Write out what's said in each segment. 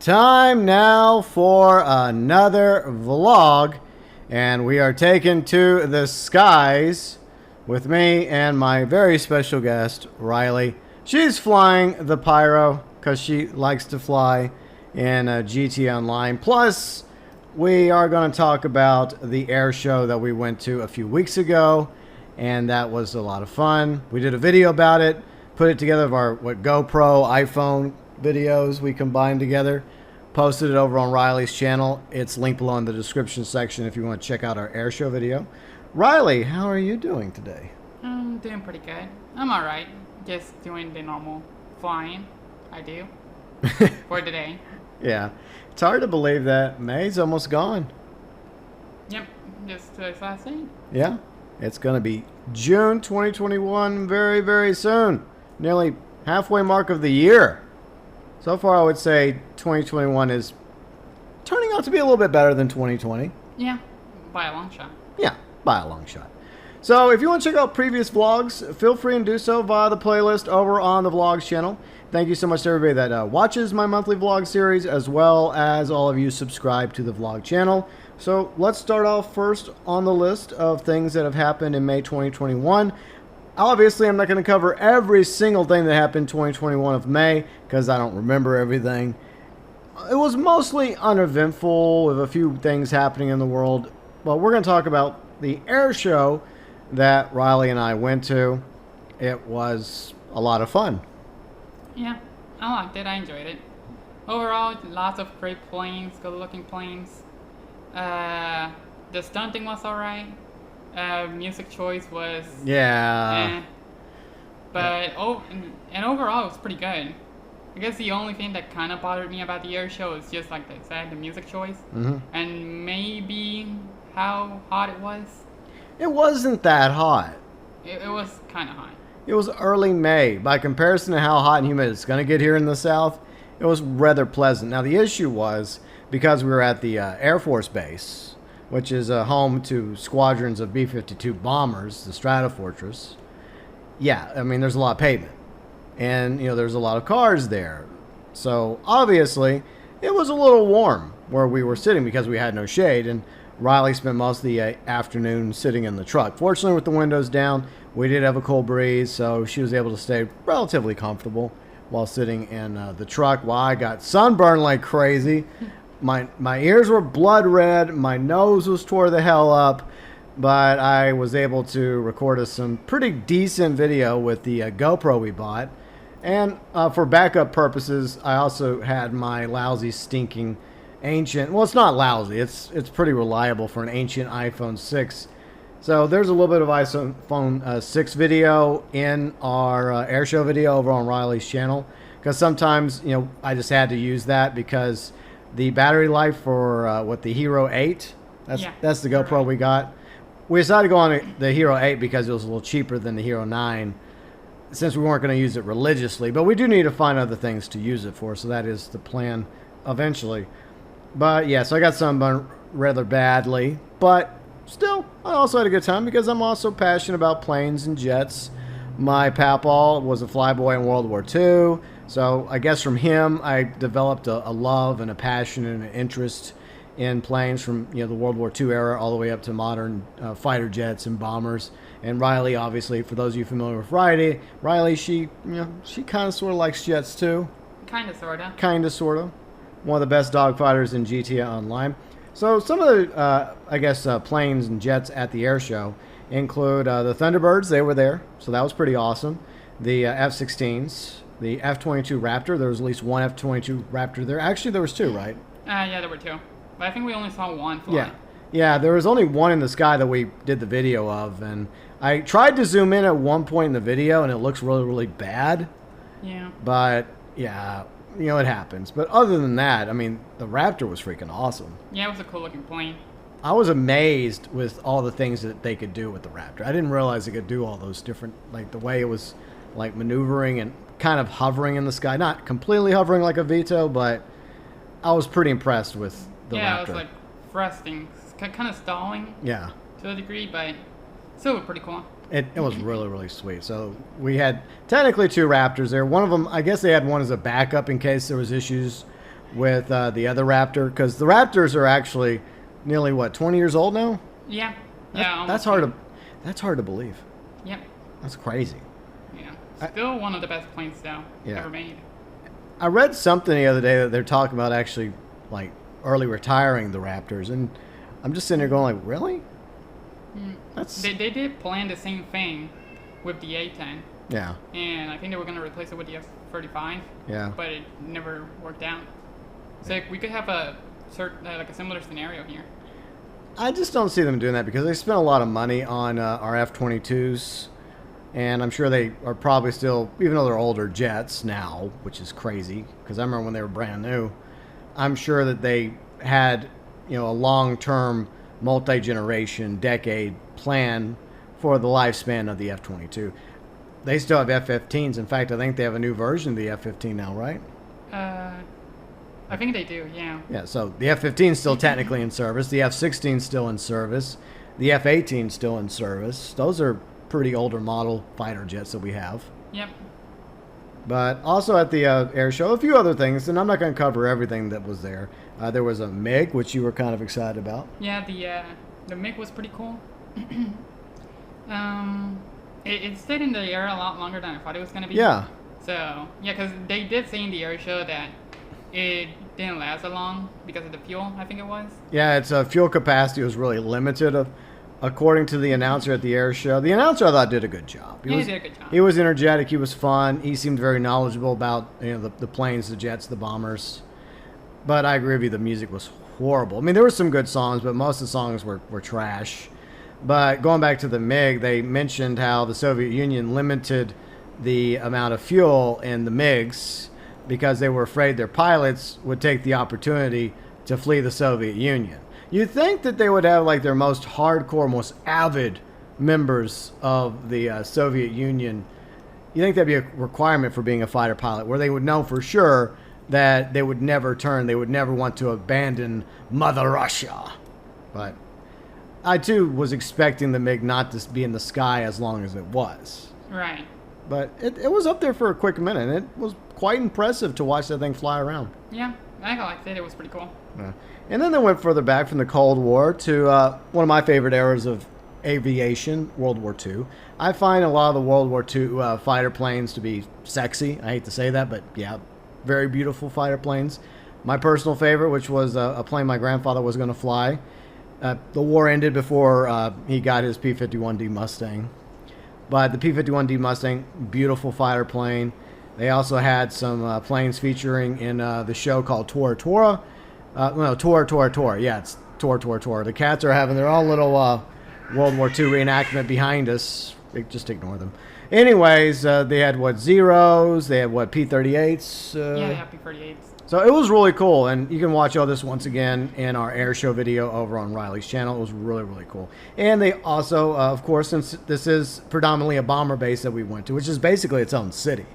Time now for another vlog, and we are taken to the skies with me and my very special guest, Riley. She's flying the Pyro because she likes to fly in GT Online. Plus, we are going to talk about the air show that we went to a few weeks ago, and that was a lot of fun. We did a video about it, put it together of our GoPro, iPhone videos we combined together, posted it over on Riley's channel. It's linked below in the description section if you want to check out our air show video. Riley, how are you doing today? I'm doing pretty good. I'm alright. Just doing the normal flying I do for today. Yeah. It's hard to believe that May's almost gone. Yep. Just today's last day. Yeah. It's going to be June 2021 very, very soon. Nearly halfway mark of the year. So far, I would say 2021 is turning out to be a little bit better than 2020. Yeah. By a long shot. Yeah, by a long shot. So if you want to check out previous vlogs, feel free and do so via the playlist over on the vlogs channel. Thank you so much to everybody that watches my monthly vlog series, as well as all of you subscribe to the vlog channel. So let's start off first on the list of things that have happened in May 2021. Obviously, I'm not going to cover every single thing that happened 2021 of May because I don't remember everything. It was mostly uneventful with a few things happening in the world. But we're going to talk about the air show that Riley and I went to. It was a lot of fun. Yeah. I liked it. I enjoyed it. Overall, lots of great planes, good-looking planes. The stunting was alright. Music choice was but overall it was pretty good. I guess the only thing that kind of bothered me about the air show is just like I said, the music choice, and maybe how hot it was. It wasn't that hot. It was kind of hot. It was early May. By comparison to how hot and humid it's going to get here in the South, it was rather pleasant. Now the issue was because we were at the Air Force Base, which is home to squadrons of B-52 bombers, the Stratofortress. Yeah, I mean, there's a lot of pavement. And, you know, there's a lot of cars there. So, obviously, it was a little warm where we were sitting because we had no shade. And Riley spent most of the afternoon sitting in the truck. Fortunately, with the windows down, we did have a cold breeze, so she was able to stay relatively comfortable while sitting in the truck while I got sunburned like crazy. My ears were blood red, my nose was tore the hell up, but I was able to record us some pretty decent video with the GoPro we bought. And for backup purposes, I also had my lousy, stinking, ancient, well, it's not lousy, it's pretty reliable for an ancient iPhone 6. So there's a little bit of iPhone 6 video in our air show video over on Riley's channel, because sometimes, you know, I just had to use that because the battery life for the Hero 8, that's the GoPro we got. We decided to go on the Hero 8 because it was a little cheaper than the Hero 9, since we weren't going to use it religiously. But we do need to find other things to use it for, so that is the plan eventually. But yeah, so I got sunburned rather badly, but still, I also had a good time because I'm also passionate about planes and jets. My papaw was a flyboy in World War II. So I guess from him, I developed a love and a passion and an interest in planes from, you know, the World War II era all the way up to modern fighter jets and bombers. And Riley, obviously, for those of you familiar with Riley, she kind of sort of likes jets too. Kind of, sort of. Kind of, sort of. One of the best dogfighters in GTA Online. So some of the, planes and jets at the air show include the Thunderbirds. They were there, so that was pretty awesome. The F-16s. The F-22 Raptor. There was at least one F-22 Raptor there. Actually, there was two, right? Yeah, there were two. But I think we only saw one fly. Yeah, there was only one in the sky that we did the video of. And I tried to zoom in at one point in the video, and it looks really, really bad. Yeah. But, yeah, you know, it happens. But other than that, I mean, the Raptor was freaking awesome. Yeah, it was a cool-looking plane. I was amazed with all the things that they could do with the Raptor. I didn't realize it could do all those different, like, the way it was, like, maneuvering and kind of hovering in the sky. Not completely hovering like a Vito, but I was pretty impressed with the Raptor. Yeah, it was like thrusting, kind of stalling. Yeah. To a degree, but still pretty cool. It was really, really sweet. So we had technically two Raptors there. One of them, I guess they had one as a backup in case there was issues with the other Raptor, because the Raptors are actually nearly, what, 20 years old now? Yeah. That's hard to believe. Yep. That's crazy. Yeah. Still one of the best planes though ever made. I read something the other day that they're talking about actually like early retiring the Raptors, and I'm just sitting there going like, really? They did plan the same thing with the A-10. Yeah. And I think they were going to replace it with the F-35. Yeah. But it never worked out. So we could have a similar scenario here. I just don't see them doing that because they spent a lot of money on our F-22s, and I'm sure they are probably still, even though they're older jets now, which is crazy because I remember when they were brand new, I'm sure that they had, a long-term, multi-generation, decade plan for the lifespan of the F-22. They still have F-15s. In fact, I think they have a new version of the F-15 now, right? I think they do, yeah. Yeah, so the F-15 is still technically in service. The F-16 is still in service. The F-18 is still in service. Those are pretty older model fighter jets that we have. Yep. But also at the air show, a few other things, and I'm not going to cover everything that was there. There was a MiG, which you were kind of excited about. Yeah, the MiG was pretty cool. It stayed in the air a lot longer than I thought it was going to be. Yeah. So, yeah, because they did say in the air show that it didn't last that long because of the fuel, I think it was. Yeah, its fuel capacity was really limited, according to the announcer at the air show. The announcer, I thought, did a good job. He did a good job. He was energetic. He was fun. He seemed very knowledgeable about the planes, the jets, the bombers. But I agree with you, the music was horrible. I mean, there were some good songs, but most of the songs were trash. But going back to the MiG, they mentioned how the Soviet Union limited the amount of fuel in the MiGs because they were afraid their pilots would take the opportunity to flee the Soviet Union. You'd think that they would have like their most hardcore, most avid members of the Soviet Union. You think that'd be a requirement for being a fighter pilot, where they would know for sure that they would never turn, they would never want to abandon Mother Russia. But I too was expecting the MiG not to be in the sky as long as it was. Right. But it was up there for a quick minute, and it was quite impressive to watch that thing fly around. Yeah, I liked it. It was pretty cool. Yeah. And then they went further back from the Cold War to one of my favorite eras of aviation, World War II. I find a lot of the World War II fighter planes to be sexy. I hate to say that, but yeah, very beautiful fighter planes. My personal favorite, which was a plane my grandfather was going to fly. The war ended before he got his P-51D Mustang. But the P-51D Mustang, beautiful fighter plane. They also had some planes featuring in the show called Tora Tora. Tora Tora Tora. Yeah, it's Tora Tora Tora. The cats are having their own little World War II reenactment behind us. Just ignore them. Anyways, they had Zeros. They had P-38s. Yeah, P-38s. So it was really cool, and you can watch all this once again in our air show video over on Riley's channel. It was really, really cool. And they also, of course, since this is predominantly a bomber base that we went to, which is basically its own city.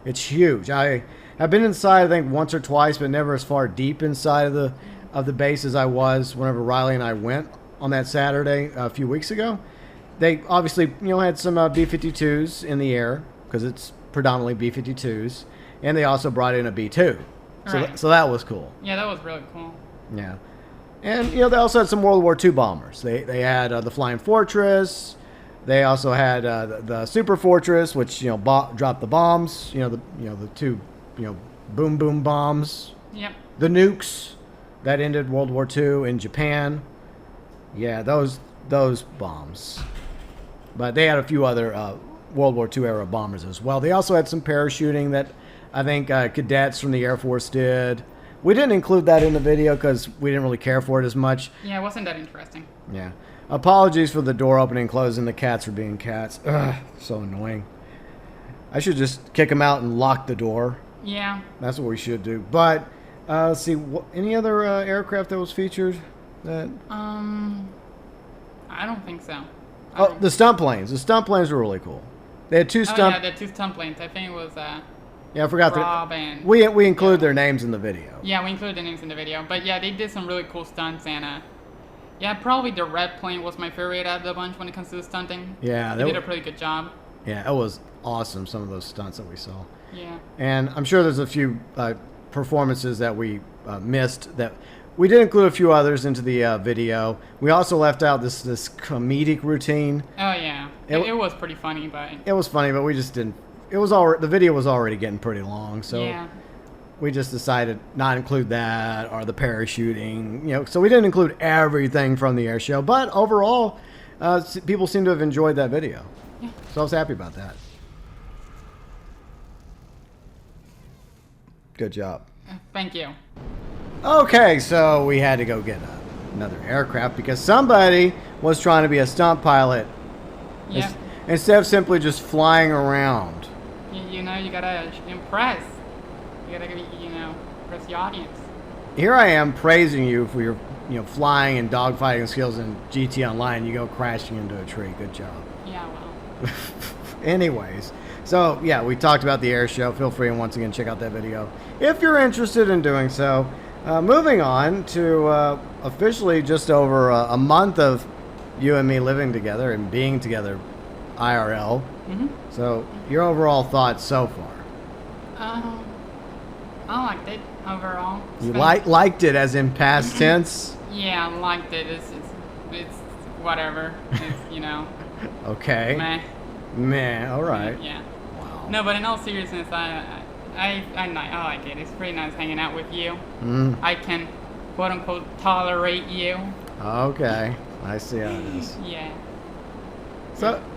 It's huge. I have been inside, I think, once or twice, but never as far deep inside of the base as I was whenever Riley and I went on that Saturday a few weeks ago. They obviously, had some B-52s in the air because it's predominantly B-52s, and they also brought in a B-2. So that was cool. Yeah, that was really cool. Yeah. And, they also had some World War II bombers. They had the Flying Fortress. They also had the Super Fortress, which, dropped the bombs. The two, boom boom bombs. Yep. The nukes that ended World War II in Japan. Yeah, those bombs. But they had a few other World War II era bombers as well. They also had some parachuting that I think cadets from the Air Force did. We didn't include that in the video because we didn't really care for it as much. Yeah, it wasn't that interesting. Yeah. Apologies for the door opening and closing. The cats for being cats. Ugh, so annoying. I should just kick them out and lock the door. Yeah. That's what we should do. But, let's see. Any other aircraft that was featured? I don't think so. The stunt planes. The stunt planes were really cool. They had two stunt... yeah, the two stunt planes. I think it was... yeah, I forgot Rob that. And We include their names in the video. Yeah, we included the names in the video. But yeah, they did some really cool stunts, and yeah, probably the red plane was my favorite out of the bunch when it comes to the stunting. Yeah, they did a pretty good job. Yeah, it was awesome, some of those stunts that we saw. Yeah. And I'm sure there's a few performances that we missed that. We did include a few others into the video. We also left out this comedic routine. Oh yeah, it was pretty funny, but it was funny, but we just didn't. It was already, the video was already getting pretty long, so yeah. We just decided not to include that or the parachuting. So we didn't include everything from the air show, but overall, people seem to have enjoyed that video. Yeah. So I was happy about that. Good job. Thank you. Okay, so we had to go get another aircraft because somebody was trying to be a stunt pilot. Yeah. Instead of simply just flying around. You gotta impress. You gotta, impress the audience. Here I am praising you for your, flying and dogfighting skills in GT Online. You go crashing into a tree. Good job. Yeah, well. Anyways, so yeah, we talked about the air show. Feel free and once again check out that video if you're interested in doing so. Moving on to officially just over a month of you and me living together and being together IRL. Mm-hmm. So your overall thoughts so far? I liked it overall. You liked it as in past tense? Yeah, I liked it. It's whatever. It's, Okay. Meh. All right. Yeah. Wow. No, but in all seriousness, I like it. It's pretty nice hanging out with you. Mm. I can, quote unquote, tolerate you. Okay. I see how it is. Yeah.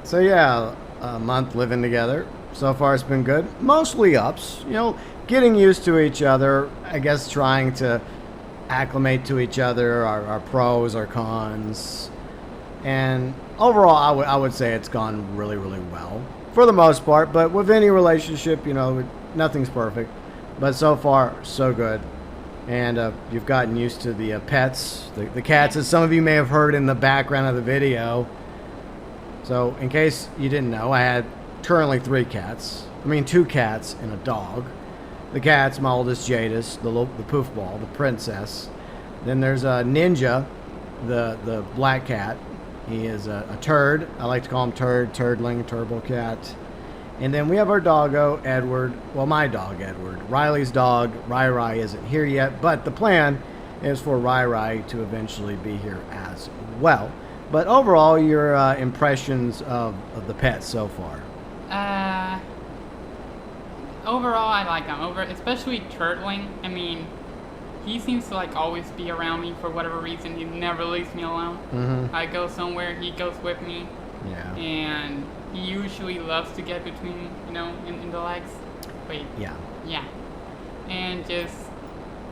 So yeah, a month living together. So far it's been good. Mostly ups. Getting used to each other. I guess trying to acclimate to each other, our pros, our cons. And overall, I would say it's gone really, really well. For the most part. But with any relationship, nothing's perfect. But so far, so good. And you've gotten used to the pets, the cats, as some of you may have heard in the background of the video. So, in case you didn't know, I had currently 2 cats and a dog. The cats, my oldest Jadis, the poofball, the princess. Then there's a Ninja, the black cat. He is a turd. I like to call him Turdling, Turbo Cat. And then we have our doggo, Edward. Well, my dog, Edward. Riley's dog, Rai isn't here yet, but the plan is for Rai to eventually be here as well. But overall, your impressions of the pets so far? Overall, I like him. Especially Turtling. I mean, he seems to always be around me for whatever reason. He never leaves me alone. Mm-hmm. I go somewhere, he goes with me. Yeah. And he usually loves to get between, in the legs. Wait. Yeah. Yeah. And just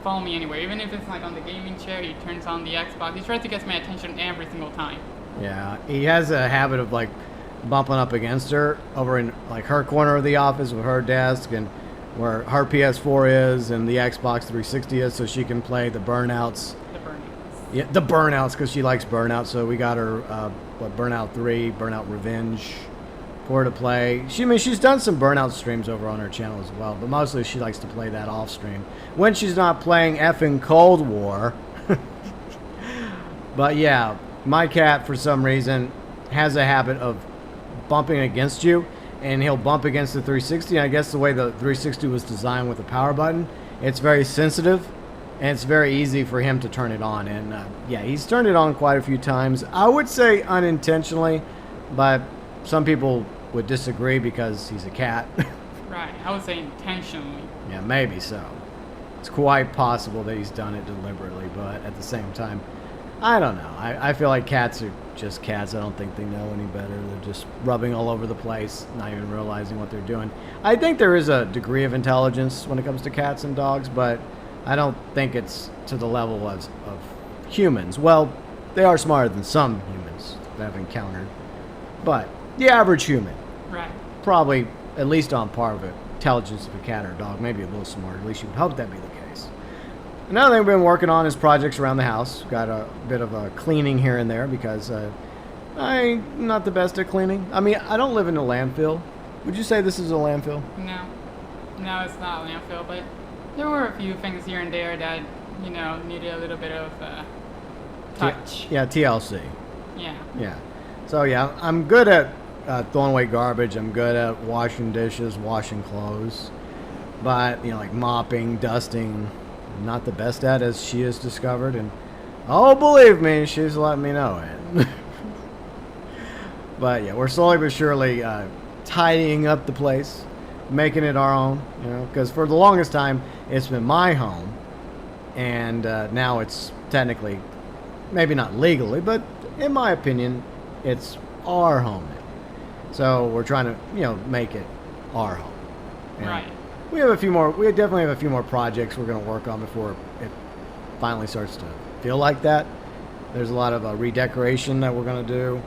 follow me anywhere. Even if it's on the gaming chair, he turns on the Xbox. He tries to get my attention every single time. Yeah. He has a habit of bumping up against her over in her corner of the office with her desk and where her PS4 is and the Xbox 360 is, so she can play the Burnouts. Yeah, the Burnouts, because she likes Burnout. So we got her Burnout 3, Burnout Revenge for her to play. She's done some Burnout streams over on her channel as well, but mostly she likes to play that off stream when she's not playing effing Cold War. But yeah, my cat for some reason has a habit of bumping against you, and he'll bump against the 360. And I guess the way the 360 was designed with the power button, it's very sensitive. And it's very easy for him to turn it on. And yeah, he's turned it on quite a few times. I would say unintentionally, but some people would disagree because he's a cat. Right. I would say intentionally. Yeah, maybe so. It's quite possible that he's done it deliberately, but at the same time, I don't know. I feel like cats are just cats. I don't think they know any better. They're just rubbing all over the place, not even realizing what they're doing. I think there is a degree of intelligence when it comes to cats and dogs, but I don't think it's to the level of humans. Well, they are smarter than some humans that I've encountered. But the average human, right, probably at least on par with the intelligence of a cat or a dog, maybe a little smarter. At least you would hope that be the case. Another thing we've been working on is projects around the house. Got a bit of a cleaning here and there because I'm not the best at cleaning. I mean, I don't live in a landfill. Would you say this is a landfill? No, it's not a landfill, but there were a few things here and there that, needed a little bit of touch. Yeah, TLC. Yeah. Yeah. So, yeah, I'm good at throwing away garbage. I'm good at washing dishes, washing clothes. But, mopping, dusting, not the best at, as she has discovered, and oh, believe me, she's letting me know it. But yeah, we're slowly but surely tidying up the place, making it our own, you know, because for the longest time it's been my home, and now it's technically, maybe not legally, but in my opinion, it's our home now. So we're trying to, you know, make it our home. And Right. we have a few more. We definitely have a few more projects we're going to work on before it finally starts to feel like that. There's a lot of redecoration that we're going to do,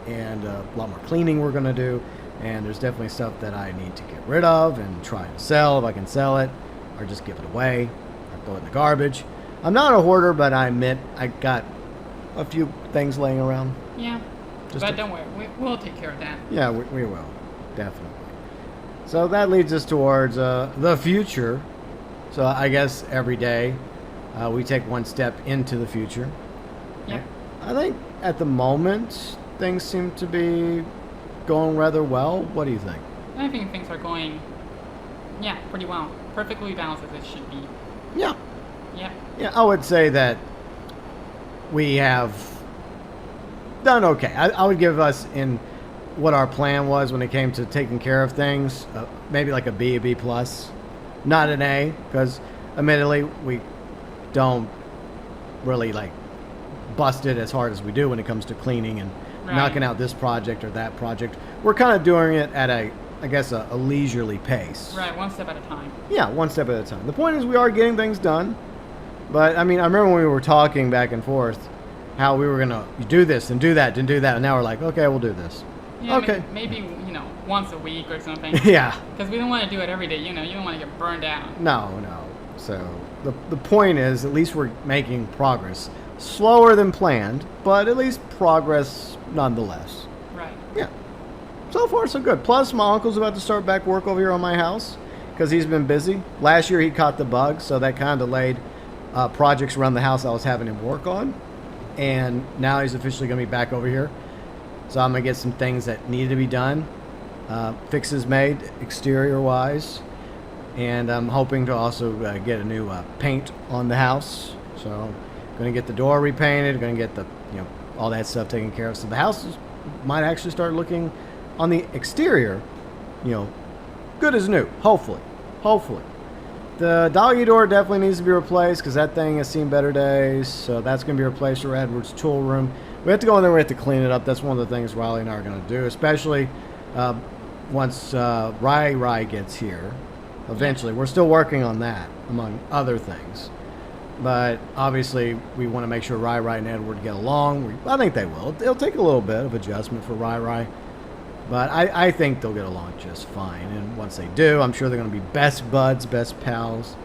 and a lot more cleaning we're going to do. And there's definitely stuff that I need to get rid of and try to sell if I can sell it, or just give it away, or throw it in the garbage. I'm not a hoarder, but I admit I got a few things laying around. Yeah. But don't worry, we'll take care of that. Yeah, we will. Definitely. So that leads us towards the future. So I guess every day we take one step into the future. Yeah. I think at the moment things seem to be going rather well. What do you think? I think things are going, yeah, pretty well. Perfectly balanced as it should be. Yeah. Yeah. Yeah, I would say that we have done okay. I would give us in what our plan was when it came to taking care of things, maybe like a B plus, not an A, because admittedly we don't really like bust it as hard as we do when it comes to cleaning and knocking out this project or that project. We're kind of doing it at a leisurely pace. Right, one step at a time. Yeah, one step at a time. The point is we are getting things done. But I mean, I remember when we were talking back and forth how we were going to do this and do that and do that. And now we're like, okay, we'll do this. Yeah, okay. Maybe, you know, once a week or something. Yeah. Because we don't want to do it every day. You know, you don't want to get burned out. No. So the point is, at least we're making progress. Slower than planned, but at least progress nonetheless. Right. Yeah. So far, so good. Plus, my uncle's about to start back work over here on my house because he's been busy. Last year, he caught the bug, so that kind of delayed projects around the house I was having him work on. And now he's officially going to be back over here. So I'm going to get some things that needed to be done. Fixes made, exterior-wise. And I'm hoping to also get a new paint on the house. So going to get the door repainted, going to get the, you know, all that stuff taken care of. So the house might actually start looking on the exterior, you know, good as new. Hopefully. The doggy door definitely needs to be replaced because that thing has seen better days. So that's going to be replaced for Edward's tool room. We have to go in there. We have to clean it up. That's one of the things Riley and I are going to do, especially once Rai gets here. Eventually, we're still working on that, among other things. But obviously, we want to make sure Rai and Edward get along. I think they will. It'll take a little bit of adjustment for Rai. But I think they'll get along just fine. And once they do, I'm sure they're going to be best buds, best pals.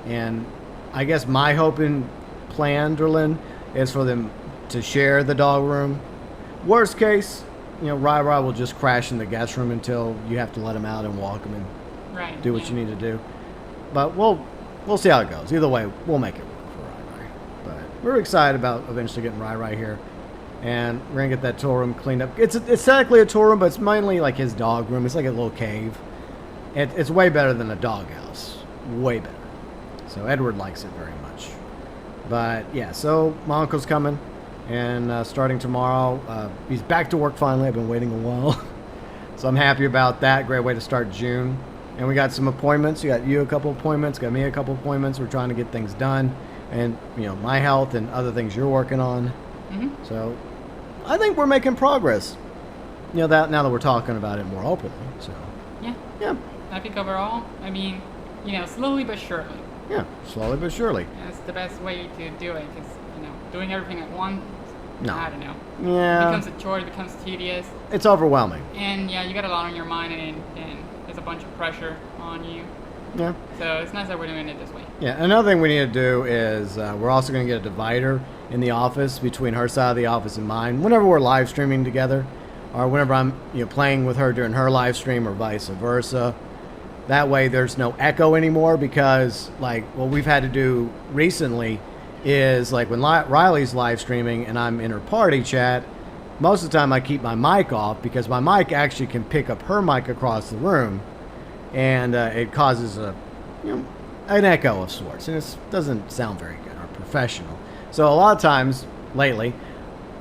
And I guess my hope and plan, Derlin, is for them to share the dog room. Worst case, you know, Rai will just crash in the guest room until you have to let him out and walk him and do what you need to do. But we'll see how it goes. Either way, we'll make it work for Rai. But we're excited about eventually getting Rai here. And we're going to get that tool room cleaned up. It's technically a tool room, but it's mainly like his dog room. It's like a little cave. It's way better than a dog house. Way better. So Edward likes it very much. But yeah, so my uncle's coming. And starting tomorrow, he's back to work finally. I've been waiting a while. So I'm happy about that. Great way to start June. And we got some appointments. You got you a couple appointments. Got me a couple appointments. We're trying to get things done. And, you know, my health and other things you're working on. Mm-hmm. So I think we're making progress. You know, that now that we're talking about it more openly. So yeah. I think overall, I mean, you know, slowly but surely. Yeah, slowly but surely. That's the best way to do it, because, you know, doing everything at once, No. I don't know. Yeah. It becomes a chore, it becomes tedious. It's overwhelming. And yeah, you got a lot on your mind, and there's a bunch of pressure on you. Yeah. So it's nice that we're doing it this way. Yeah, another thing we need to do is we're also going to get a divider in the office between her side of the office and mine whenever we're live streaming together, or whenever I'm, you know, playing with her during her live stream, or vice versa. That way there's no echo anymore, because like what we've had to do recently is like when Riley's live streaming and I'm in her party chat, most of the time I keep my mic off because my mic actually can pick up her mic across the room, and it causes a, you know, an echo of sorts, and it doesn't sound very good or professional. So a lot of times lately,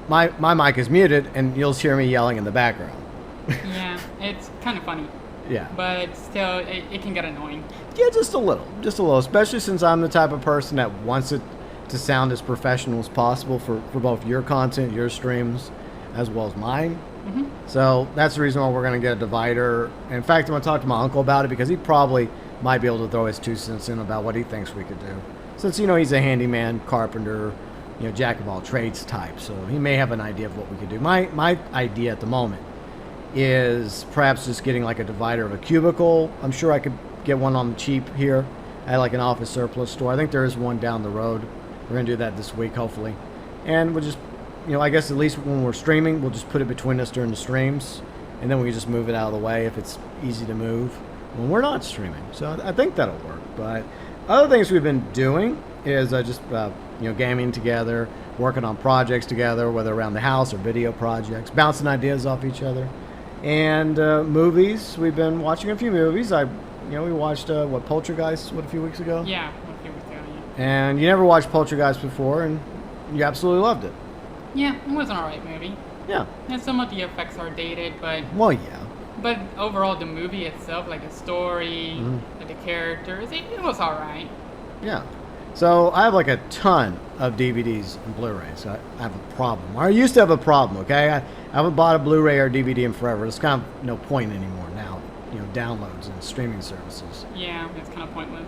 my mic is muted, and you'll hear me yelling in the background. Yeah, it's kind of funny. Yeah. But still, it can get annoying. Yeah, just a little, especially since I'm the type of person that wants it to sound as professional as possible for both your content, your streams, as well as mine. Mm-hmm. So that's the reason why we're going to get a divider. And in fact, I'm going to talk to my uncle about it because he probably might be able to throw his 2 cents in about what he thinks we could do. Since, he's a handyman, carpenter, jack of all trades type. So he may have an idea of what we could do. My idea at the moment is perhaps just getting like a divider of a cubicle. I'm sure I could get one on the cheap here at like an office surplus store. I think there is one down the road. We're going to do that this week, hopefully. And we'll just, I guess at least when we're streaming, we'll just put it between us during the streams. And then we can just move it out of the way if it's easy to move when we're not streaming. So I think that'll work. But other things we've been doing is just, gaming together, working on projects together, whether around the house or video projects, bouncing ideas off each other. And movies, we've been watching a few movies. We watched, Poltergeist, a few weeks ago? Yeah, a few weeks ago, yeah. And you never watched Poltergeist before, and you absolutely loved it. Yeah, it was an alright movie. Yeah. And some of the effects are dated, but... Well, yeah. But overall, the movie itself, like the story, like the characters, it was alright. Yeah. So I have like a ton of DVDs and Blu-rays. I have a problem. Or I used to have a problem, okay? I haven't bought a Blu-ray or DVD in forever. There's kind of no point anymore now, downloads and streaming services. Yeah, it's kind of pointless.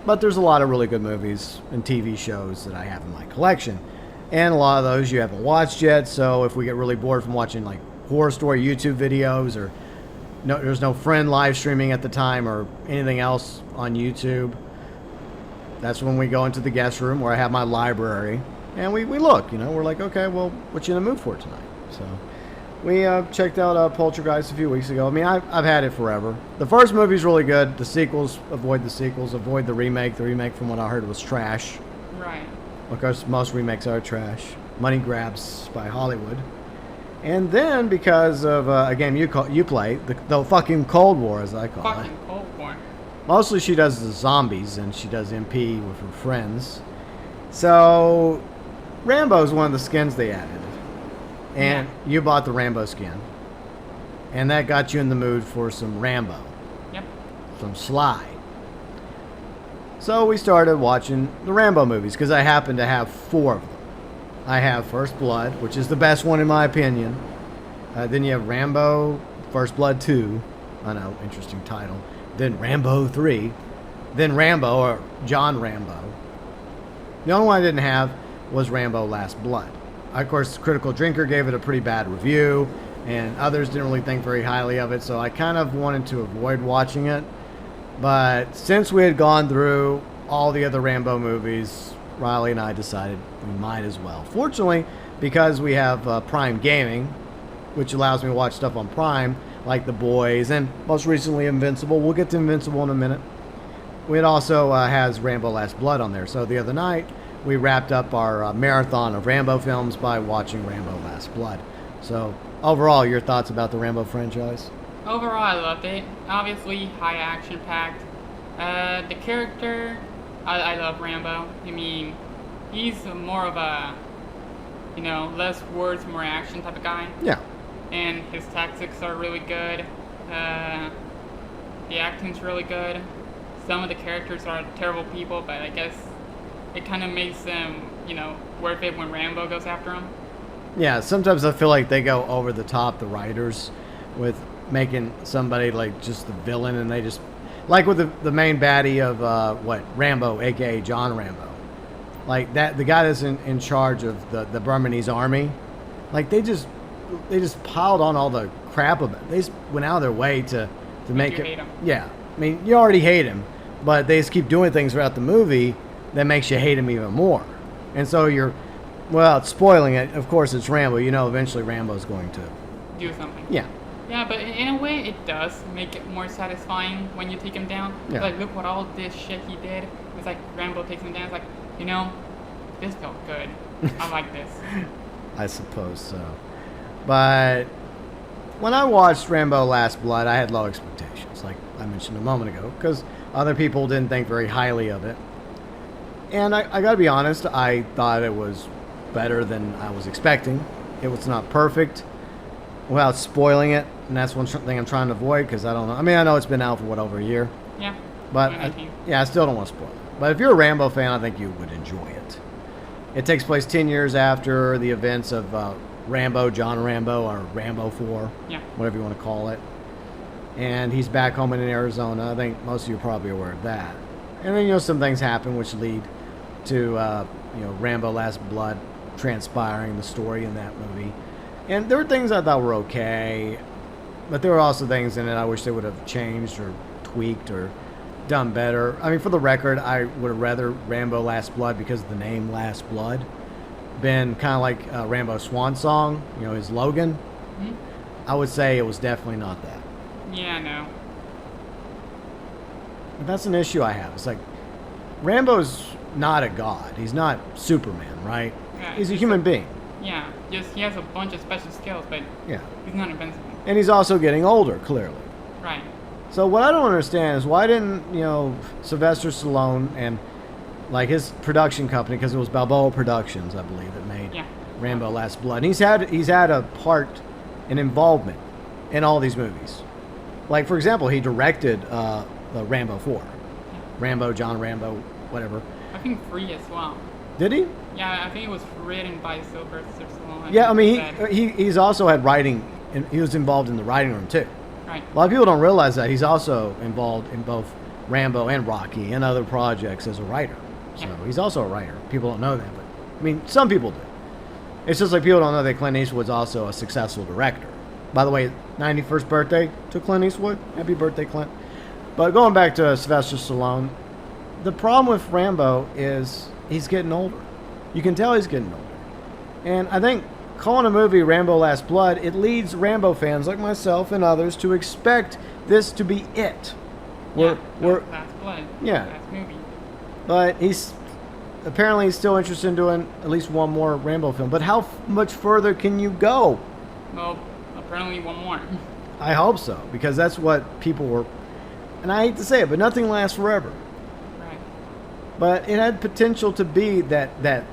But there's a lot of really good movies and TV shows that I have in my collection. And a lot of those you haven't watched yet, so if we get really bored from watching like horror story YouTube videos or there's no friend live streaming at the time or anything else on YouTube, that's when we go into the guest room where I have my library and we look, we're like, okay, well, what you in the mood for tonight? So we checked out Poltergeist a few weeks ago. I mean, I've had it forever. The first movie's really good. The sequels, avoid the remake. The remake, from what I heard, was trash. Right. Of course, most remakes are trash. Money grabs by Hollywood. And then, because of a game you play, the fucking Cold War, as I call it. Fucking Cold War. Mostly she does the zombies, and she does MP with her friends. So, Rambo's one of the skins they added. And you bought the Rambo skin. And that got you in the mood for some Rambo. Yep. Some Sly. So we started watching the Rambo movies, because I happen to have 4 of them. I have First Blood, which is the best one in my opinion. Then you have Rambo, First Blood 2. I know, interesting title. Then Rambo 3. Then Rambo, or John Rambo. The only one I didn't have was Rambo Last Blood. Of course, Critical Drinker gave it a pretty bad review, and others didn't really think very highly of it, so I kind of wanted to avoid watching it. But since we had gone through all the other Rambo movies, Riley and I decided we might as well. Fortunately, because we have Prime Gaming, which allows me to watch stuff on Prime, like The Boys, and most recently Invincible. We'll get to Invincible in a minute. It also has Rambo Last Blood on there. So the other night, we wrapped up our marathon of Rambo films by watching Rambo Last Blood. So overall, your thoughts about the Rambo franchise? Overall, I loved it. Obviously, high action packed. The character, I love Rambo. I mean, he's more of a, less words, more action type of guy. Yeah. And his tactics are really good. The acting's really good. Some of the characters are terrible people, but I guess it kind of makes them, worth it when Rambo goes after them. Yeah, sometimes I feel like they go over the top, the writers, with making somebody like just the villain, and they just, like with the main baddie of Rambo, aka John Rambo, like that, the guy that's in charge of the Burmese army, like they just piled on all the crap of it. They just went out of their way to make you it. hate him. Yeah, I mean, you already hate him, but they just keep doing things throughout the movie that makes you hate him even more. And so it's spoiling it. Of course, it's Rambo. Eventually Rambo's going to Do something. Yeah. Yeah, but in a way, it does make it more satisfying when you take him down. Yeah. Like, look what all this shit he did. It's like Rambo takes him down. It's like, this felt good. I like this. I suppose so. But when I watched Rambo Last Blood, I had low expectations, like I mentioned a moment ago, because Other people didn't think very highly of it. And I gotta be honest, I thought it was better than I was expecting. It was not perfect without spoiling it, and that's one thing I'm trying to avoid because I don't know. I mean, I know it's been out for over a year. Yeah. But I still don't want to spoil it. But if you're a Rambo fan, I think you would enjoy it. It takes place 10 years after the events of Rambo, John Rambo, or Rambo 4, whatever you want to call it. And he's back home in Arizona. I think most of you are probably aware of that. And then, some things happen which lead to, Rambo Last Blood transpiring, the story in that movie. And there were things I thought were okay, but there were also things in it I wish they would have changed or tweaked or done better. I mean, for the record, I would have rather Rambo Last Blood because of the name Last Blood been kind of like Rambo's swan song, his Logan. Mm-hmm. I would say it was definitely not that. Yeah, no. But that's an issue I have. It's like, Rambo's not a god. He's not Superman, right? Yeah, he's a human being. Yeah, just he has a bunch of special skills, but he's not invincible. And he's also getting older, clearly. Right. So what I don't understand is why didn't, Sylvester Stallone and like his production company, because it was Balboa Productions, I believe, that made Rambo Last Blood. And he's had a part, an involvement in all these movies. Like, for example, he directed the Rambo 4. Rambo, John Rambo, whatever. I think 3 as well. Did he? Yeah, I think it was written by Sylvester Stallone. Yeah, I mean, he's also had writing, and he was involved in the writing room, too. Right. A lot of people don't realize that. He's also involved in both Rambo and Rocky and other projects as a writer. So he's also a writer. People don't know that, but, I mean, some people do. It's just like people don't know that Clint Eastwood's also a successful director. By the way, 91st birthday to Clint Eastwood. Happy birthday, Clint. But going back to Sylvester Stallone, the problem with Rambo is he's getting older. You can tell he's getting older. And I think calling a movie Rambo Last Blood, it leads Rambo fans like myself and others to expect this to be it. Last Blood. Yeah. Last movie. But he's still interested in doing at least one more Rambo film. But how much further can you go? Well, apparently one more. I hope so, because that's what people were. And I hate to say it, but nothing lasts forever. Right. But it had potential to be that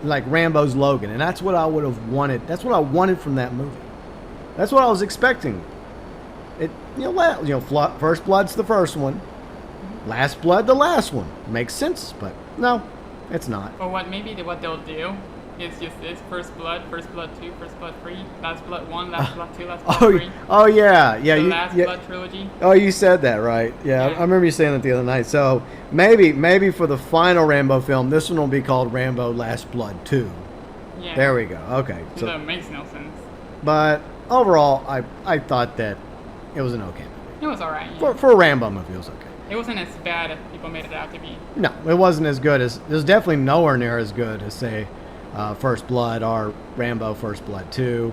like Rambo's Logan, and that's what I would have wanted. That's what I wanted from that movie. That's what I was expecting. It, First Blood's the first one. Last Blood, the last one. Makes sense, but no, it's not. Or what they'll do is just this: First Blood 2, First Blood 3, Last Blood 1, Last Blood 2, Last Blood 3. Oh yeah. The Last Blood trilogy. Oh, you said that, right? Yeah, I remember you saying that the other night. So maybe for the final Rambo film, this one will be called Rambo Last Blood 2. Yeah. There we go. Okay. So that makes no sense. But overall, I thought that it was an okay movie. It was alright. Yeah. For a Rambo movie, it was okay. It wasn't as bad as people made it out to be. No, it wasn't as good as. It was definitely nowhere near as good as, say, First Blood or Rambo First Blood 2.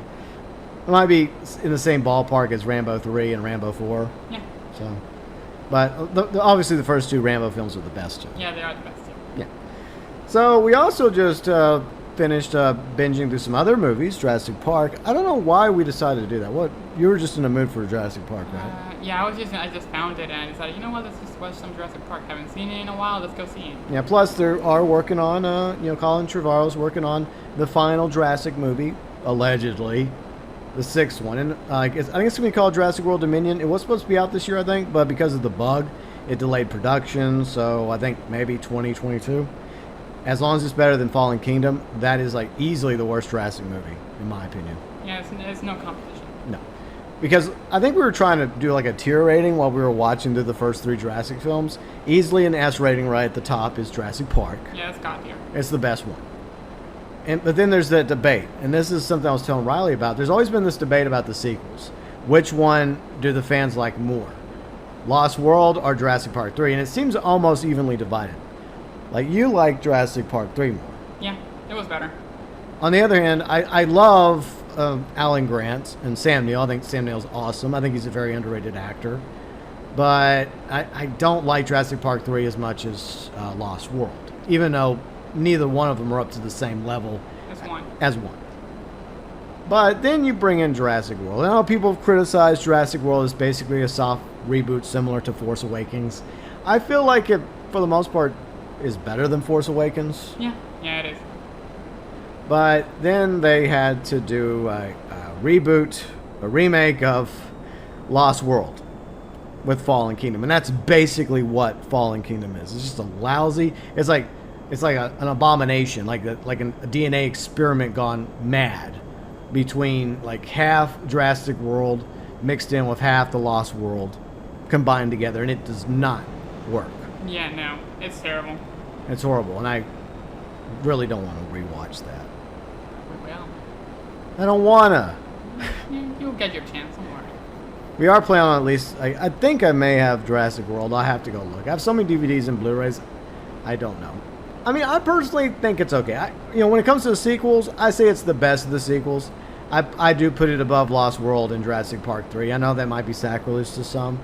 It might be in the same ballpark as Rambo 3 and Rambo 4. Yeah. So, but obviously the first two Rambo films are the best too. Yeah, they are the best too. Yeah. So we also just finished binging through some other movies, Jurassic Park. I don't know why we decided to do that. What, you were just in a mood for Jurassic Park, right? Yeah, I just found it and I decided, let's just watch some Jurassic Park. Haven't seen it in a while. Let's go see it. Yeah. Plus, they are working on, Colin Trevorrow's working on the final Jurassic movie, allegedly, the 6th one, and I think it's gonna be called Jurassic World Dominion. It was supposed to be out this year, I think, but because of the bug, it delayed production. So I think maybe 2022. As long as it's better than Fallen Kingdom, that is like easily the worst Jurassic movie, in my opinion. Yeah, it's no competition. No. Because I think we were trying to do like a tier rating while we were watching through the first 3 Jurassic films. Easily an S rating right at the top is Jurassic Park. Yeah, it's God tier. It's the best one. But then there's that debate, and this is something I was telling Riley about. There's always been this debate about the sequels. Which one do the fans like more? Lost World or Jurassic Park 3? And it seems almost evenly divided. Like, you like Jurassic Park 3 more. Yeah, it was better. On the other hand, I love Alan Grant and Sam Neill. I think Sam Neill's awesome. I think he's a very underrated actor. But I don't like Jurassic Park 3 as much as Lost World, even though neither one of them are up to the same level as one. But then you bring in Jurassic World. I know people have criticized Jurassic World as basically a soft reboot similar to Force Awakens. I feel like it, for the most part, is better than Force Awakens. Yeah, it is. But then they had to do a reboot, a remake of Lost World with Fallen Kingdom, and that's basically what Fallen Kingdom is. It's just a lousy. It's like an abomination, like a DNA experiment gone mad, between like half Jurassic World mixed in with half the Lost World combined together, and it does not work. Yeah, no, it's terrible. It's horrible, and I really don't want to rewatch that. Well, I don't wanna. you'll get your chance. Don't worry. We are planning on at least. I think I may have Jurassic World. I'll have to go look. I have so many DVDs and Blu-rays. I don't know. I mean, I personally think it's okay. When it comes to the sequels, I say it's the best of the sequels. I do put it above Lost World and Jurassic Park 3. I know that might be sacrilege to some.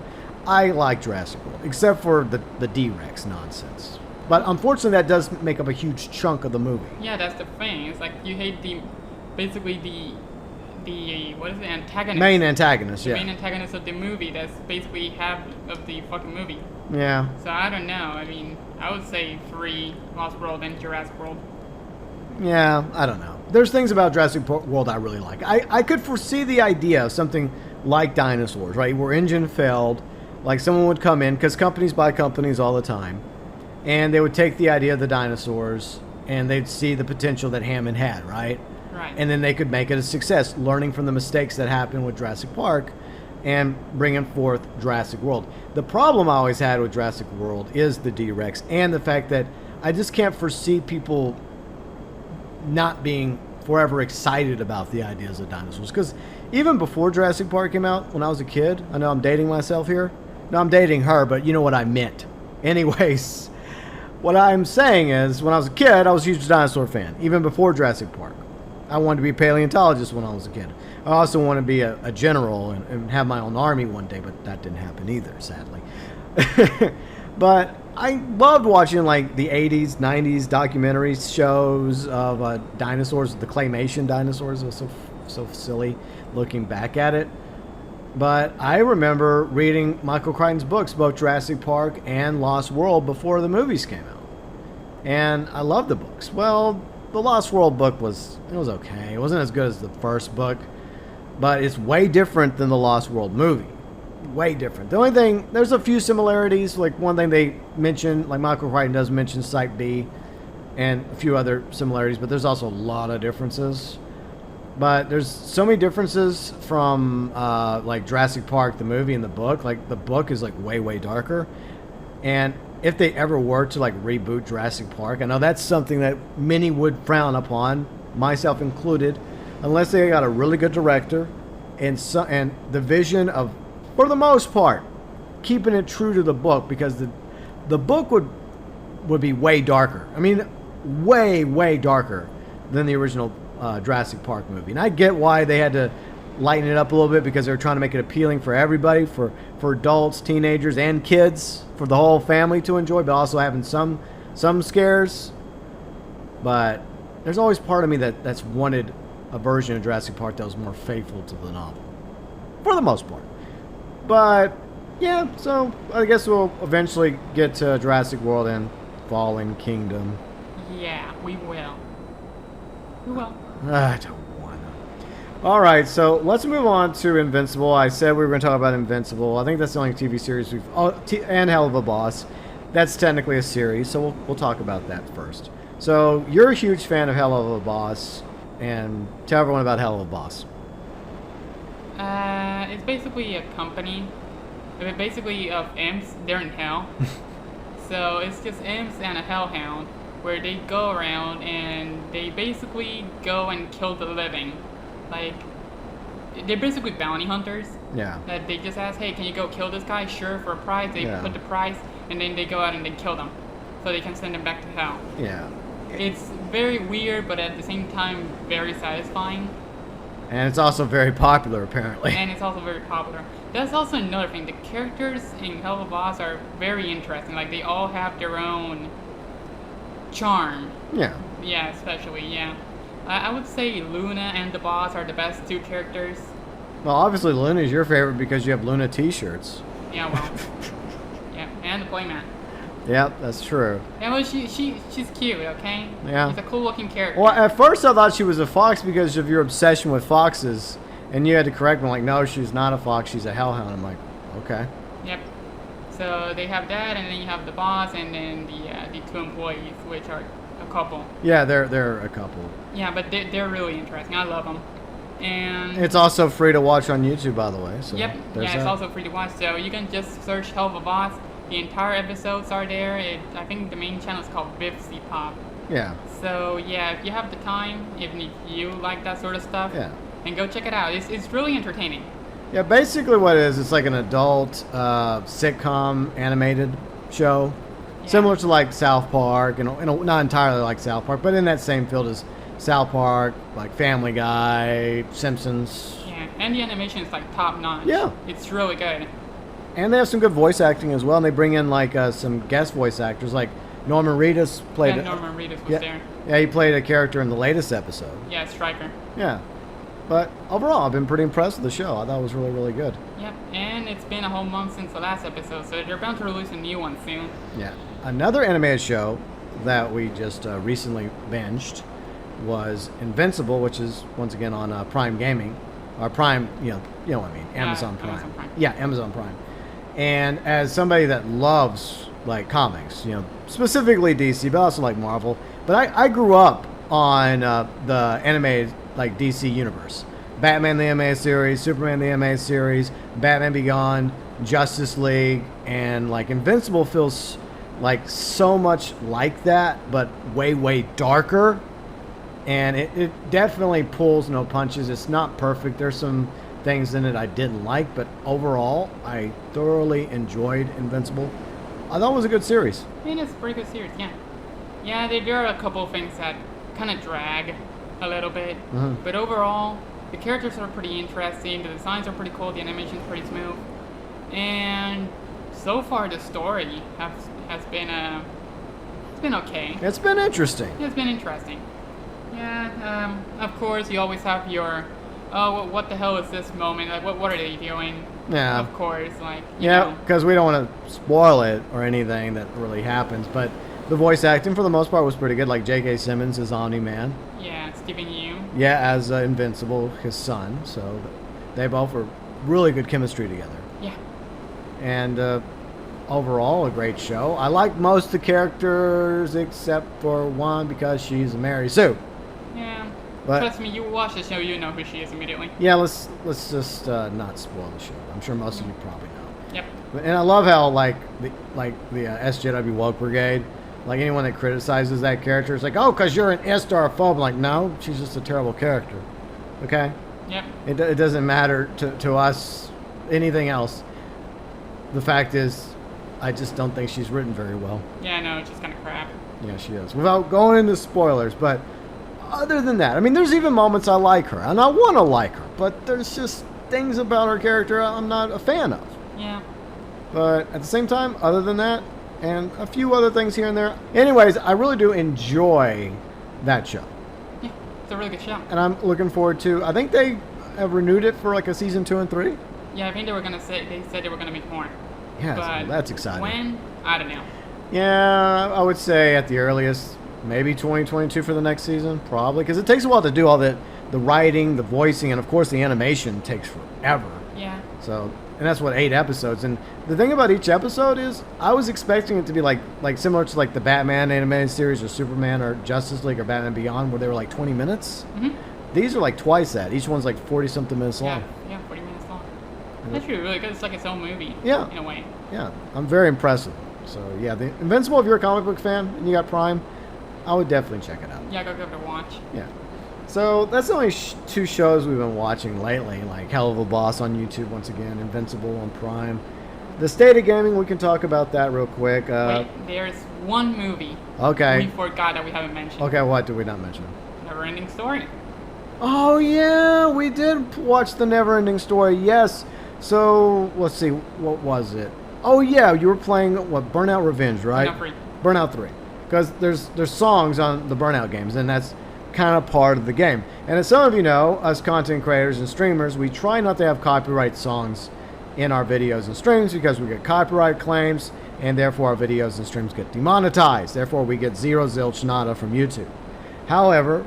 I like Jurassic World, except for the D-Rex nonsense. But unfortunately, that does make up a huge chunk of the movie. Yeah, that's the thing. It's like you hate basically the what is it, antagonist? Main antagonist, the yeah. main antagonist of the movie. That's basically half of the fucking movie. Yeah. So I don't know. I mean, I would say 3, Lost World and Jurassic World. Yeah, I don't know. There's things about Jurassic World I really like. I could foresee the idea of something like dinosaurs, right? Where engine failed, like someone would come in, because companies buy companies all the time, and they would take the idea of the dinosaurs, and they'd see the potential that Hammond had, right? Right. And then they could make it a success, learning from the mistakes that happened with Jurassic Park and bringing forth Jurassic World. The problem I always had with Jurassic World is the D-Rex and the fact that I just can't foresee people not being forever excited about the ideas of dinosaurs. Because even before Jurassic Park came out, when I was a kid, I know I'm dating myself here. No, I'm dating her, but you know what I meant. Anyways, what I'm saying is, when I was a kid, I was a huge dinosaur fan, even before Jurassic Park. I wanted to be a paleontologist when I was a kid. I also wanted to be a general and have my own army one day, but that didn't happen either, sadly. But I loved watching like the 80s, 90s documentaries, shows of dinosaurs, the claymation dinosaurs. It was so silly looking back at it. But I remember reading Michael Crichton's books, both Jurassic Park and Lost World, before the movies came out. And I loved the books. Well, the Lost World book was okay. It wasn't as good as the first book, but it's way different than the Lost World movie. Way different. The only thing, there's a few similarities. Like one thing they mention, like Michael Crichton does mention Site B and a few other similarities, but there's also a lot of differences. But there's so many differences from like Jurassic Park, the movie, and the book. Like the book is like way darker. And if they ever were to like reboot Jurassic Park, I know that's something that many would frown upon, myself included, unless they got a really good director and the vision of, for the most part, keeping it true to the book, because the book would be way darker. I mean, way darker than the original Jurassic Park movie. And I get why they had to lighten it up a little bit, because they were trying to make it appealing for everybody, for adults, teenagers, and kids, for the whole family to enjoy, but also having some scares. But there's always part of me that's wanted a version of Jurassic Park that was more faithful to the novel, for the most part. But yeah, so I guess we'll eventually get to Jurassic World and Fallen Kingdom. Yeah, we will. We will. I don't want to. All right, so let's move on to Invincible. I said we were going to talk about Invincible. I think that's the only TV series we've... and Helluva Boss. That's technically a series, so we'll talk about that first. So you're a huge fan of Helluva Boss, and tell everyone about Helluva Boss. It's basically a company. Basically of imps. They're in hell. So it's just imps and a hellhound, where they go around and they basically go and kill the living. Like, they're basically bounty hunters. Yeah. That they just ask, hey, can you go kill this guy? Sure, for a prize. They put the price, and then they go out and they kill them, so they can send them back to hell. Yeah. It's very weird, but at the same time, very satisfying. And it's also very popular, apparently. And it's also very popular. That's also another thing. The characters in Helluva Boss are very interesting. Like, they all have their own charm. Yeah. Yeah, especially, yeah. I would say Luna and the boss are the best 2 characters. Well, obviously Luna is your favorite because you have Luna t-shirts. Yeah, well. Yeah, and the playmat. Yep, that's true. And well, she's cute, okay? Yeah. She's a cool looking character. Well, at first I thought she was a fox because of your obsession with foxes, and you had to correct me, like, no, she's not a fox, she's a hellhound. I'm like, okay. Yep. So they have that, and then you have the boss, and then the two employees, which are a couple. Yeah, they're a couple. Yeah, but they're really interesting. I love them. And It's also free to watch on YouTube, by the way. So yep, there's yeah, it's that. also free to watch. So you can just search Helluva Boss. The entire episodes are there. I think the main channel is called Bipsy Pop. Yeah. So yeah, if you have the time, if you like that sort of stuff, Yeah. and go check it out. It's really entertaining. Yeah, basically what it is, it's like an adult sitcom animated show. Yeah. Similar to like South Park, and not entirely like South Park, but in that same field as South Park, like Family Guy, Simpsons. Yeah, and the animation is like top notch. Yeah. It's really good. And they have some good voice acting as well, and they bring in like some guest voice actors, like Norman Reedus played. Yeah, Norman Reedus was yeah, there. Yeah, he played a character in the latest episode. Yeah, Stryker. Yeah, but overall, I've been pretty impressed with the show. I thought it was really, really good. Yep, and it's been a whole month since the last episode, so they're bound to release a new one soon. Yeah, another animated show that we just recently binged was Invincible, which is once again on Prime Gaming, or Prime, you know what I mean, Amazon Prime. Amazon Prime. Yeah, Amazon Prime. And as somebody that loves like comics, specifically DC, but also like Marvel, but I grew up on the animated like DC universe. Batman the animated series, Superman the animated series, Batman Beyond, Justice League, and like Invincible feels like so much like that, but way, way darker. And it definitely pulls no punches. It's not perfect. There's some things in it I didn't like, but overall, I thoroughly enjoyed Invincible. I thought it was a good series. It is a pretty good series, yeah. Yeah, there are a couple of things that kind of drag a little bit, but overall, the characters are pretty interesting, the designs are pretty cool, the animation's pretty smooth, and so far the story has been it's been okay. It's been interesting. It's been interesting. Yeah, of course you always have your, oh, what the hell is this moment? Like, what are they doing? Yeah. Of course, like, you Yeah, know. because we don't want to spoil it or anything that really happens, but the voice acting for the most part was pretty good. Like J.K. Simmons as Omni-Man. Yeah, Stephen Yeun. Yeah, as Invincible, his son. So they both were really good chemistry together. Yeah. And overall, a great show. I like most of the characters except for one because she's Mary Sue. Yeah. But Trust me, you watch the show, you know who she is immediately. yeah, let's just not spoil the show. I'm sure most of you probably know. Yep. And I love how like the SJW Woke Brigade, like anyone that criticizes that character is like, oh, because you're an S-star-phobe. I'm like, no, she's just a terrible character. Okay? Yep. It doesn't matter to us anything else. The fact is, I just don't think she's written very well. Yeah, no, it's just kind of crap. Yeah, she is. Without going into spoilers, but other than that, I mean, there's even moments I like her, and I want to like her, but there's just things about her character I'm not a fan of. Yeah. But at the same time, other than that, and a few other things here and there. Anyways, I really do enjoy that show. Yeah, it's a really good show. And I'm looking forward to, I think they have renewed it for like a season 2 and 3. Yeah, I think they said they were gonna make more. Yeah, But so that's exciting. when? I don't know. Yeah, I would say at the earliest, maybe 2022 for the next season, probably, because it takes a while to do all the writing, the voicing, and of course the animation takes forever. Yeah. So, and that's what 8 episodes. And the thing about each episode is, I was expecting it to be like similar to like the Batman animated series or Superman or Justice League or Batman Beyond, where they were like 20 minutes. Mhm. These are like twice that. Each one's like 40 something minutes long. Yeah, 40 minutes long. That's really good. It's like its own movie. Yeah. In a way. Yeah, I'm very impressed with it. So yeah, the Invincible, if you're a comic book fan and you got Prime, I would definitely check it out. Yeah, go give it a watch. Yeah. So that's the only 2 shows we've been watching lately, like Helluva Boss on YouTube once again, Invincible on Prime. The State of Gaming, we can talk about that real quick. Wait, there's one movie Okay. we forgot that we haven't mentioned. Okay, what did we not mention? Never-ending Story. Oh yeah, we did watch the Never-Ending Story. Yes. So let's see, what was it? Oh yeah, you were playing what, Burnout Revenge, right? Burnout 3. Burnout 3. Because there's songs on the Burnout games, and that's kind of part of the game. And as some of you know, us content creators and streamers, we try not to have copyright songs in our videos and streams because we get copyright claims, and therefore our videos and streams get demonetized. Therefore, we get zero zilch nada from YouTube. However,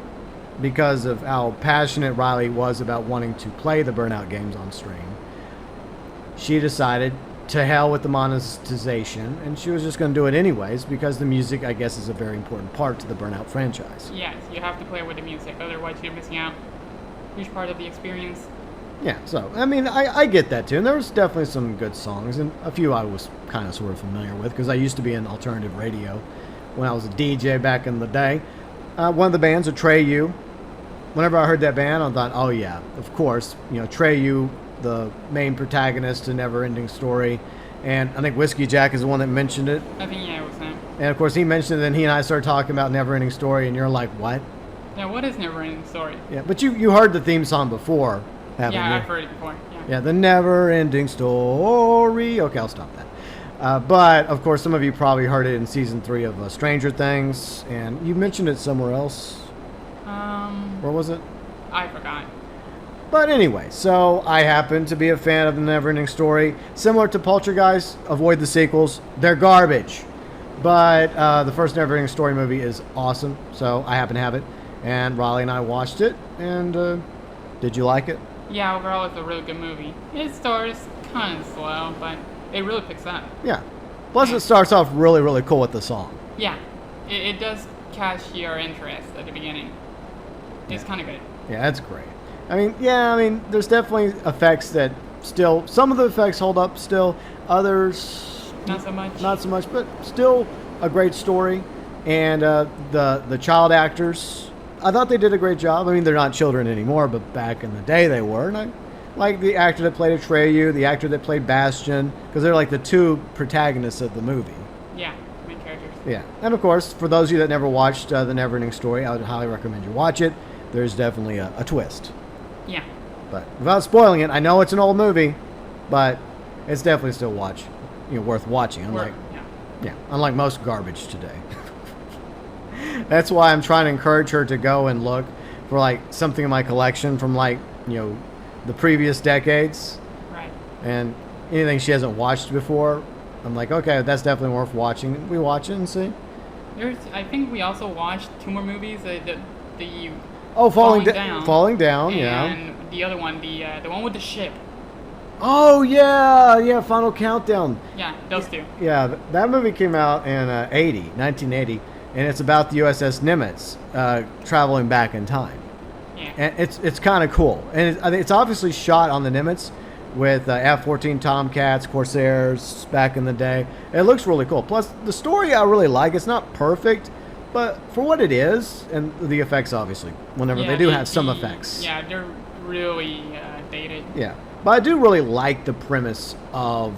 because of how passionate Riley was about wanting to play the Burnout games on stream, she decided to hell with the monetization, and she was just going to do it anyways because the music, I guess, is a very important part to the Burnout franchise. Yes, you have to play with the music, otherwise you're missing out a huge part of the experience. Yeah, so, I mean, I get that too, and there was definitely some good songs, and a few I was kind of sort of familiar with, because I used to be in alternative radio when I was a DJ back in the day. One of the bands, Atreyu. Whenever I heard that band, I thought, oh yeah, of course, Atreyu, the main protagonist in Never Ending Story, and I think Whiskey Jack is the one that mentioned it. I think, yeah, it was him. And of course he mentioned it, and he and I started talking about Never Ending Story, and you're like, what? Yeah, what is Never Ending Story? Yeah, but you heard the theme song before, haven't you? Yeah, I've heard it before. Yeah, the Never Ending Story. Okay, I'll stop that. But of course, some of you probably heard it in season 3 of Stranger Things, and you mentioned it somewhere else. Where was it? I forgot. But anyway, so I happen to be a fan of the Neverending Story. Similar to Poltergeist, avoid the sequels. They're garbage. But the first Neverending Story movie is awesome, so I happen to have it. And Riley and I watched it, and did you like it? Yeah, overall it's a really good movie. It starts kind of slow, but it really picks up. Yeah. Plus it starts off really, really cool with the song. Yeah, it does catch your interest at the beginning. It's kind of good. Yeah, that's great. I mean, there's definitely effects that still, some of the effects hold up still, others Not so much. Not so much, but still a great story. And the child actors, I thought they did a great job. I mean, they're not children anymore, but back in the day they were. And I like the actor that played Atreyu, the actor that played Bastion, because they're like the two protagonists of the movie. Yeah, main characters. Yeah, and of course, for those of you that never watched The Neverending Story, I would highly recommend you watch it. There's definitely a twist. Yeah. But without spoiling it, I know it's an old movie, but it's definitely still worth watching. Unlike most garbage today. That's why I'm trying to encourage her to go and look for like something in my collection from the previous decades. Right. And anything she hasn't watched before, I'm like, okay, that's definitely worth watching. We watch it and see. I think we also watched 2 more movies. Falling Down, and yeah. And the other one, the one with the ship. Oh, yeah, Final Countdown. Yeah, those 2. Yeah, that movie came out in 1980, and it's about the USS Nimitz traveling back in time. Yeah. And it's kind of cool. And it's obviously shot on the Nimitz with F-14 Tomcats, Corsairs back in the day. It looks really cool. Plus, the story I really like. It's not perfect, but for what it is, and the effects, obviously, they do have some effects. Yeah, they're really dated. Yeah, but I do really like the premise of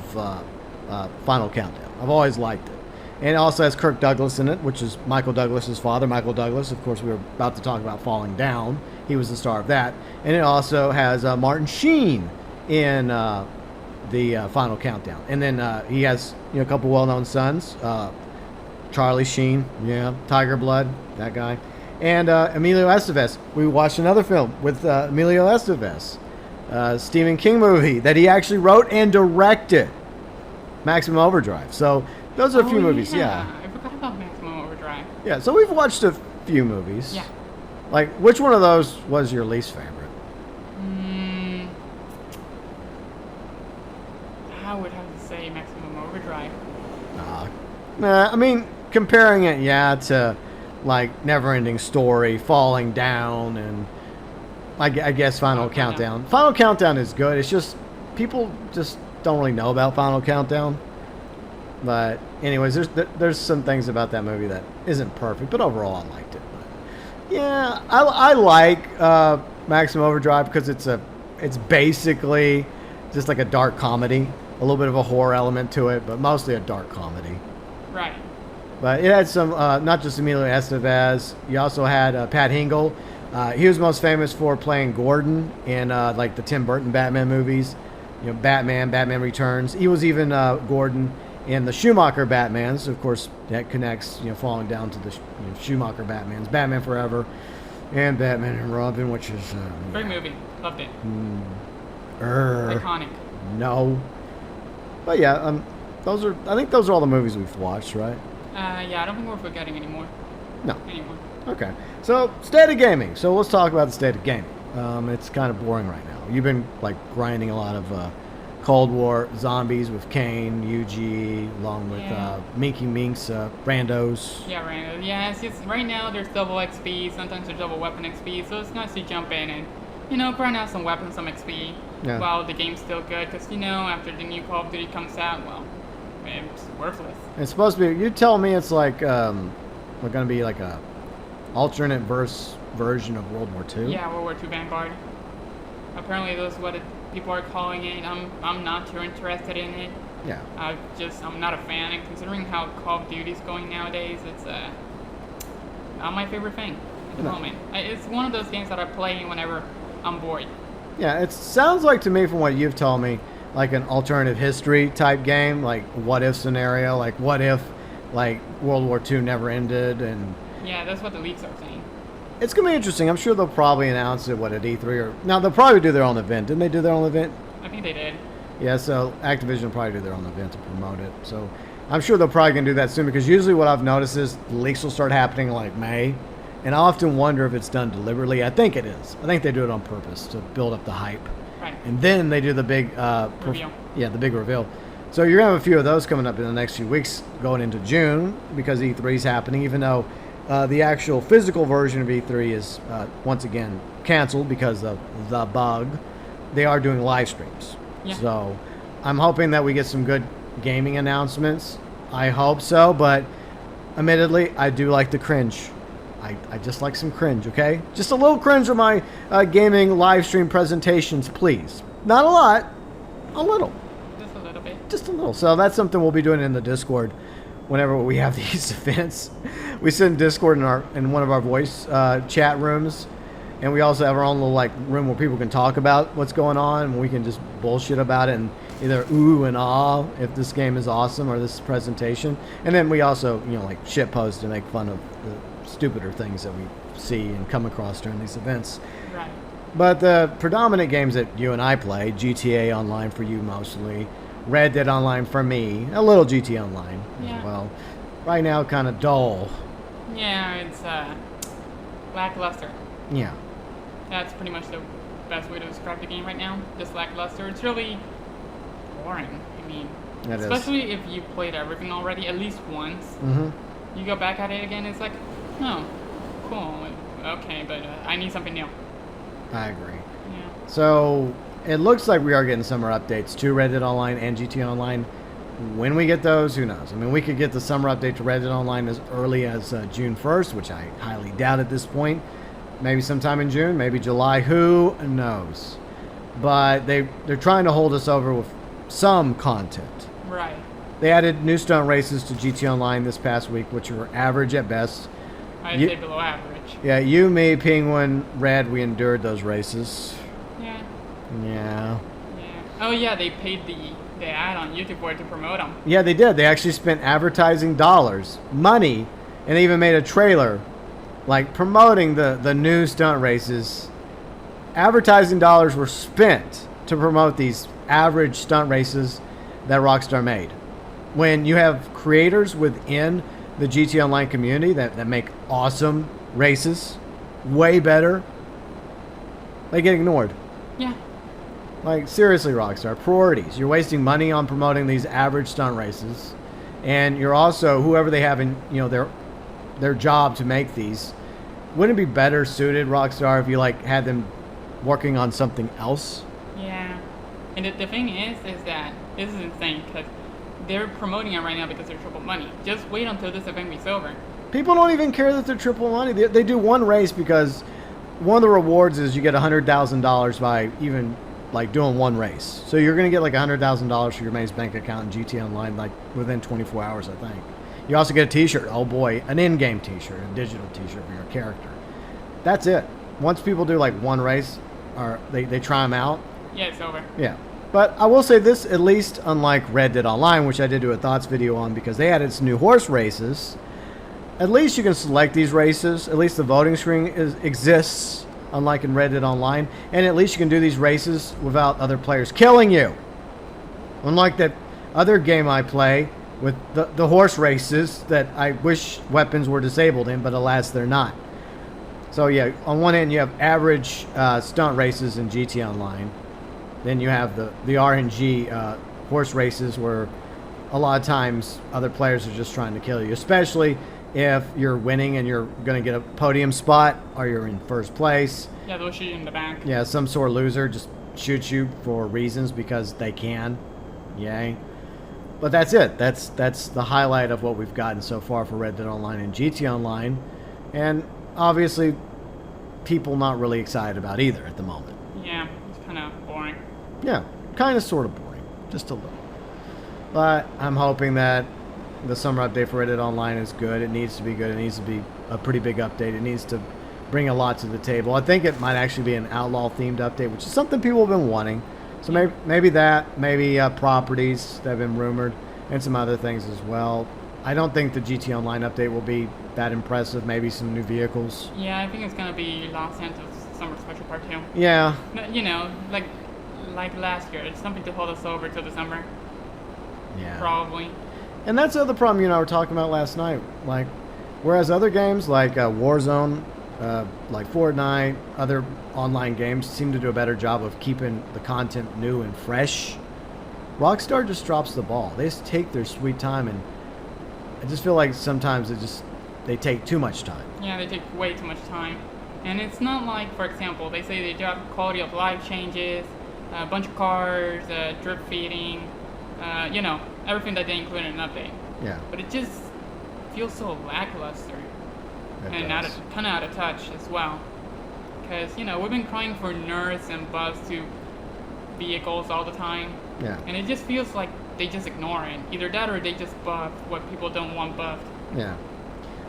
Final Countdown. I've always liked it. And it also has Kirk Douglas in it, which is Michael Douglas's father. Michael Douglas, of course, we were about to talk about Falling Down. He was the star of that. And it also has Martin Sheen in the Final Countdown. And then he has a couple well-known sons. Charlie Sheen, yeah, Tiger Blood, that guy. And Emilio Estevez. We watched another film with Emilio Estevez. Stephen King movie that he actually wrote and directed. Maximum Overdrive. So those are a few movies, yeah. I forgot about Maximum Overdrive. Yeah, so we've watched a few movies. Yeah. Like, which one of those was your least favorite? I would have to say Maximum Overdrive. I mean, comparing it, to like Neverending Story, Falling Down, and I guess Final Countdown. Final Countdown is good. It's just people just don't really know about Final Countdown. But anyways, there's some things about that movie that isn't perfect, but overall I liked it. But yeah, I like Maximum Overdrive because it's basically just like a dark comedy, a little bit of a horror element to it, but mostly a dark comedy. Right. But it had some, not just Emilio Estevez. You also had Pat Hingle. He was most famous for playing Gordon in like the Tim Burton Batman movies. Batman Returns. He was even Gordon in the Schumacher Batmans. Of course, that connects, Falling Down to the Schumacher Batmans. Batman Forever and Batman and Robin, which is... Great movie. Loved it. Iconic. No. But yeah, I think those are all the movies we've watched, right? Yeah, I don't think we're forgetting anymore. No. Anymore. Okay. So, state of gaming. So let's talk about the state of gaming. It's kind of boring right now. You've been like grinding a lot of Cold War zombies with Kane, UG, along with Minky Minks, randos. Yeah, Rambo. Yeah, it's just right now there's double XP, sometimes there's double weapon XP, so it's nice to jump in and, grind out some weapons, some XP, while the game's still good, because, after the new Call of Duty comes out, well, it's worthless. It's supposed to be, you tell me it's like, we're going to be like a alternate version of World War II? Yeah, World War II Vanguard. Apparently that's what people are calling it. I'm not too interested in it. Yeah. I'm not a fan, and considering how Call of Duty's going nowadays, it's not my favorite thing at the moment. It's one of those games that I play whenever I'm bored. Yeah, it sounds like to me from what you've told me, like an alternative history type game, like what if scenario, like what if like World War II never ended, and yeah, that's what the leaks are saying. It's going to be interesting. I'm sure they'll probably announce it, at E3 or... Now, they'll probably do their own event. Didn't they do their own event? I think they did. Yeah, so Activision will probably do their own event to promote it. So I'm sure they're probably going to do that soon, because usually what I've noticed is leaks will start happening like May. And I often wonder if it's done deliberately. I think it is. I think they do it on purpose to build up the hype. Right. And then they do the big... reveal. Yeah, the big reveal. So you're going to have a few of those coming up in the next few weeks going into June, because E3 is happening, even though... the actual physical version of E3 is once again canceled because of the bug. They are doing live streams. Yeah. So I'm hoping that we get some good gaming announcements. I hope so, but admittedly, I do like the cringe. I just like some cringe, okay? Just a little cringe on my gaming live stream presentations, please. Not a lot, a little. Just a little bit. Just a little. So that's something we'll be doing in the Discord. Whenever we have these events, we sit in Discord in one of our voice chat rooms, and we also have our own little like room where people can talk about what's going on, and we can just bullshit about it and either ooh and ah if this game is awesome or this presentation, and then we also like shit post and make fun of the stupider things that we see and come across during these events. Right. But the predominant games that you and I play, GTA Online for you mostly. Red Dead Online for me, a little GT Online as well. Right now, kind of dull. Yeah, it's lackluster. Yeah. That's pretty much the best way to describe the game right now. Just lackluster. It's really boring. I mean, especially if you played everything already at least once. Mm-hmm. You go back at it again, it's like, oh, cool. Okay, but I need something new. I agree. Yeah. So it looks like we are getting summer updates to Red Dead Online and GT Online. When we get those, who knows? I mean, we could get the summer update to Red Dead Online as early as June 1st, which I highly doubt at this point. Maybe sometime in June, maybe July, who knows? But they're trying to hold us over with some content. Right. They added new stunt races to GT Online this past week, which were average at best. I'd say below average. Yeah, you, me, Penguin, Red, we endured those races. Yeah. Yeah. Yeah. Oh yeah, they paid the ad on YouTube for it to promote them. Yeah, they did. They actually spent advertising dollars, money, and they even made a trailer, like promoting the new stunt races. Advertising dollars were spent to promote these average stunt races that Rockstar made. When you have creators within the GT Online community that make awesome races, way better, they get ignored. Yeah. Like, seriously, Rockstar, priorities. You're wasting money on promoting these average stunt races, and you're also, whoever they have in, their job to make these, wouldn't it be better suited, Rockstar, if you, had them working on something else? Yeah. And the thing is that this is insane, because they're promoting it right now because they're triple money. Just wait until this event is over. People don't even care that they're triple money. They do one race because one of the rewards is you get $100,000 by even doing one race. So you're going to get $100,000 for your main bank account in GT Online within 24 hours, I think. You also get a t-shirt. Oh boy, an in-game t-shirt, a digital t-shirt for your character. That's it. Once people do one race, or they try them out. Yeah, it's over. Yeah. But I will say this, at least unlike Red Dead Online, which I did do a thoughts video on because they added some new horse races, at least you can select these races. At least the voting screen exists, unlike in Red Dead Online. And at least you can do these races without other players killing you. Unlike that other game I play with the horse races that I wish weapons were disabled in, but alas, they're not. So yeah, on one end you have average stunt races in GT Online. Then you have the RNG horse races where a lot of times other players are just trying to kill you, especially if you're winning and you're going to get a podium spot or you're in first place. Yeah, they'll shoot you in the back. Yeah, some sore loser just shoots you for reasons because they can. Yay. But that's it. That's the highlight of what we've gotten so far for Red Dead Online and GT Online. And obviously, people not really excited about either at the moment. Yeah, it's kind of boring. Yeah, kind of sort of boring. Just a little. But I'm hoping that the summer update for Red Dead Online is good. It needs to be good. It needs to be a pretty big update. It needs to bring a lot to the table. I think it might actually be an outlaw-themed update, which is something people have been wanting. So maybe that, maybe properties that have been rumored, and some other things as well. I don't think the GT Online update will be that impressive. Maybe some new vehicles. Yeah, I think it's gonna be Los Santos Summer Special Part 2. Yeah. You know, like last year. It's something to hold us over till December. Yeah. Probably. And that's the other problem you and I were talking about last night. Like, whereas other games like Warzone, like Fortnite, other online games seem to do a better job of keeping the content new and fresh, Rockstar just drops the ball. They just take their sweet time, and I just feel like sometimes they take too much time. Yeah, they take way too much time. And it's not like, for example, they say they drop quality of life changes, a bunch of cars, drip feeding, you know, everything that they include in an update. Yeah. But it just feels so lackluster. And kind of out of touch as well. Because, you know, we've been crying for nerfs and buffs to vehicles all the time. Yeah. And it just feels like they just ignore it. Either that or they just buff what people don't want buffed. Yeah.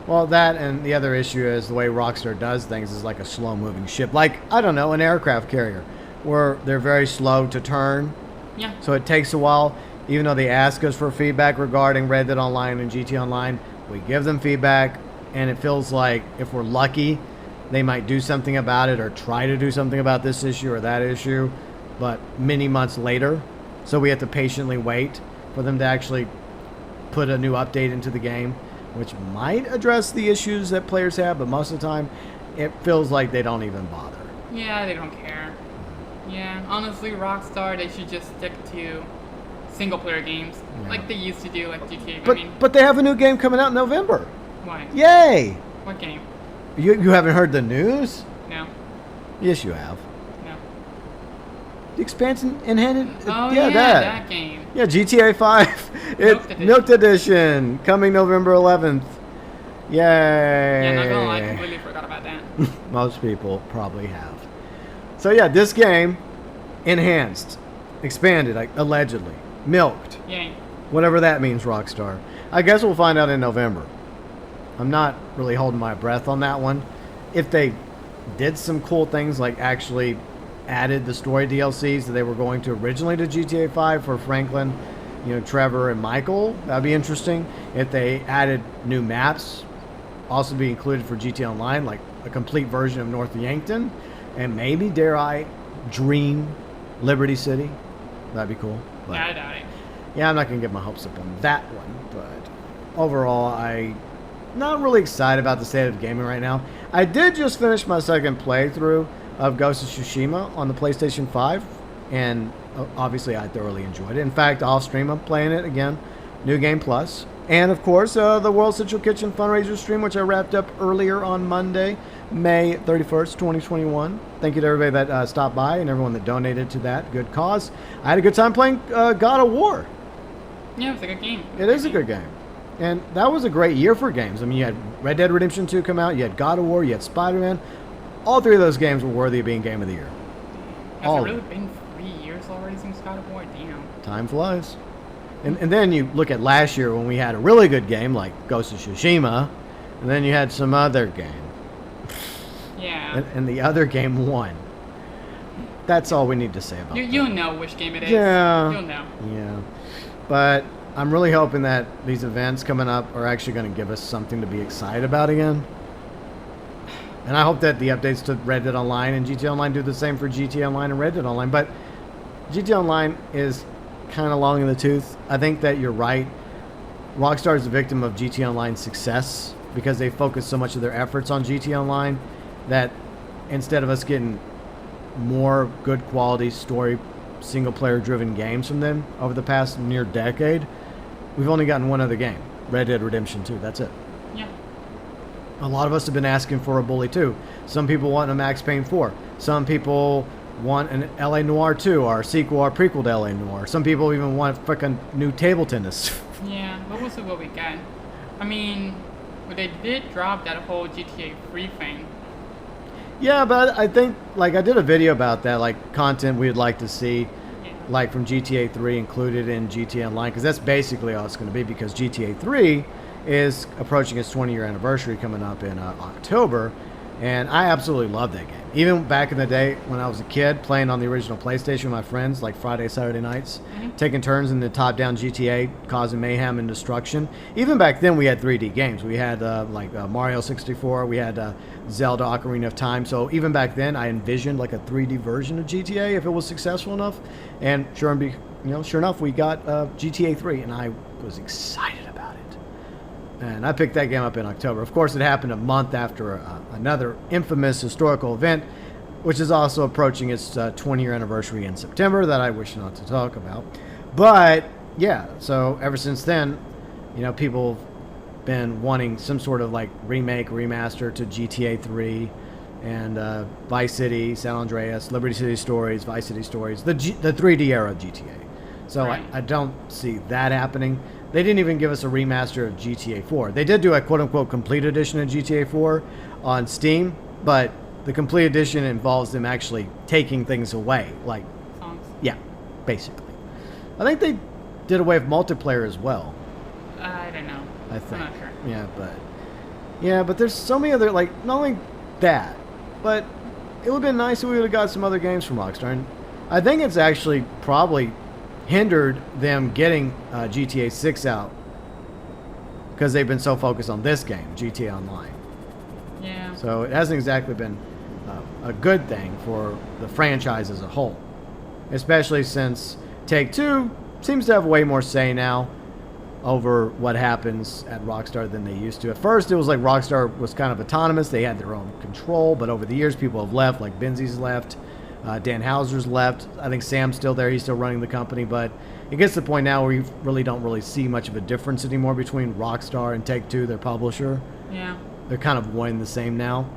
Well, that and the other issue is the way Rockstar does things is like a slow-moving ship. Like, I don't know, an aircraft carrier, where they're very slow to turn. Yeah. So it takes a while. Even though they ask us for feedback regarding Red Dead Online and GT Online, we give them feedback, and it feels like if we're lucky, they might do something about it or try to do something about this issue or that issue, but many months later. So we have to patiently wait for them to actually put a new update into the game, which might address the issues that players have, but most of the time, it feels like they don't even bother. Yeah, they don't care. Yeah, honestly, Rockstar, they should just stick to single-player games, like they used to do, like GTA. But they have a new game coming out in November. Why? Yay! What game? You haven't heard the news? No. Yes, you have. No. The expansion enhanced. Oh yeah, that game. Yeah, GTA 5. Milked Edition coming November 11th. Yay! Yeah, not gonna lie, I completely forgot about that. Most people probably have. So yeah, this game enhanced, expanded, like allegedly, milked. Yay. Whatever that means, Rockstar. I guess we'll find out in November. I'm not really holding my breath on that one. If they did some cool things, like actually added the story DLCs that they were going to originally to GTA 5 for Franklin, you know, Trevor and Michael, that'd be interesting. If they added new maps, also be included for GTA Online, like a complete version of North Yankton, and maybe, dare I, dream Liberty City. That'd be cool. But, Yeah, I doubt it. yeah, I'm not going to get my hopes up on that one, but overall, I'm not really excited about the state of gaming right now. I did just finish my second playthrough of Ghost of Tsushima on the PlayStation 5, and obviously I thoroughly enjoyed it. In fact, off stream I'm playing it again, New Game Plus. And of course, the World Central Kitchen fundraiser stream, which I wrapped up earlier on Monday, May 31st, 2021. Thank you to everybody that stopped by and everyone that donated to that good cause. I had a good time playing God of War. Yeah, it's a good game. It is a good game. And that was a great year for games. I mean, you had Red Dead Redemption 2 come out, you had God of War, you had Spider-Man. All three of those games were worthy of being Game of the Year. Has it really been 3 years already since God of War? Damn. Time flies. And then you look at last year when we had a really good game like Ghost of Tsushima, and then you had some other game. Yeah. And the other game won. That's all we need to say about that. You'll know which game it is. Yeah. You'll know. Yeah. But I'm really hoping that these events coming up are actually going to give us something to be excited about again. And I hope that the updates to Red Dead Online and GTA Online do the same for GTA Online and Red Dead Online. But GTA Online is kind of long in the tooth. I think that you're right. Rockstar is a victim of GTA Online's success because they focus so much of their efforts on GTA Online that instead of us getting more good quality story single player driven games from them over the past near decade, we've only gotten one other game, Red Dead Redemption 2. That's it. Yeah. A lot of us have been asking for a Bully 2. Some people want a Max Payne 4. Some people want an LA Noire 2 or a sequel or prequel to LA Noire. Some people even want freaking new table tennis. Yeah, but we'll see what we got. I mean, they did drop that whole GTA 3 thing. Yeah, but I think, like, I did a video about that, like, content we'd like to see, Yeah. like, from GTA 3 included in GTA Online, because that's basically all it's going to be, because GTA 3 is approaching its 20-year anniversary coming up in October, and I absolutely love that game. Even back in the day when I was a kid, playing on the original PlayStation with my friends, like Friday, Saturday nights, taking turns in the top-down GTA, causing mayhem and destruction. Even back then, we had 3D games. We had, Mario 64, we had Zelda Ocarina of Time. So even back then, I envisioned, like, a 3D version of GTA if it was successful enough. And sure enough, we got GTA 3, and I was excited about it. And I picked that game up in October. Of course, it happened a month after another infamous historical event, which is also approaching its 20-year anniversary in September that I wish not to talk about. But, yeah, so ever since then, people have been wanting some sort of, like, remake, remaster to GTA 3 and Vice City, San Andreas, Liberty City Stories, Vice City Stories, the 3D era of GTA. So Right. I don't see that happening. They didn't even give us a remaster of GTA 4. They did do a quote-unquote complete edition of GTA 4 on Steam, but the complete edition involves them actually taking things away. Like, Songs. yeah, basically. I think they did away with multiplayer as well. I don't know. I think. I'm not sure. Yeah, but there's so many other, like, not only that, but it would have been nice if we would have got some other games from Rockstar. And I think it's actually probably hindered them getting GTA 6 out because they've been so focused on this game, GTA Online. Yeah. So it hasn't exactly been a good thing for the franchise as a whole, especially since Take-Two seems to have way more say now over what happens at Rockstar than they used to. At first, it was like Rockstar was kind of autonomous. They had their own control, but over the years, people have left, like Benzi's left. Dan Houser's left. I think Sam's still there. He's still running the company, but it gets to the point now where you really don't really see much of a difference anymore between Rockstar and Take-Two, their publisher. Yeah. They're kind of one and the same now,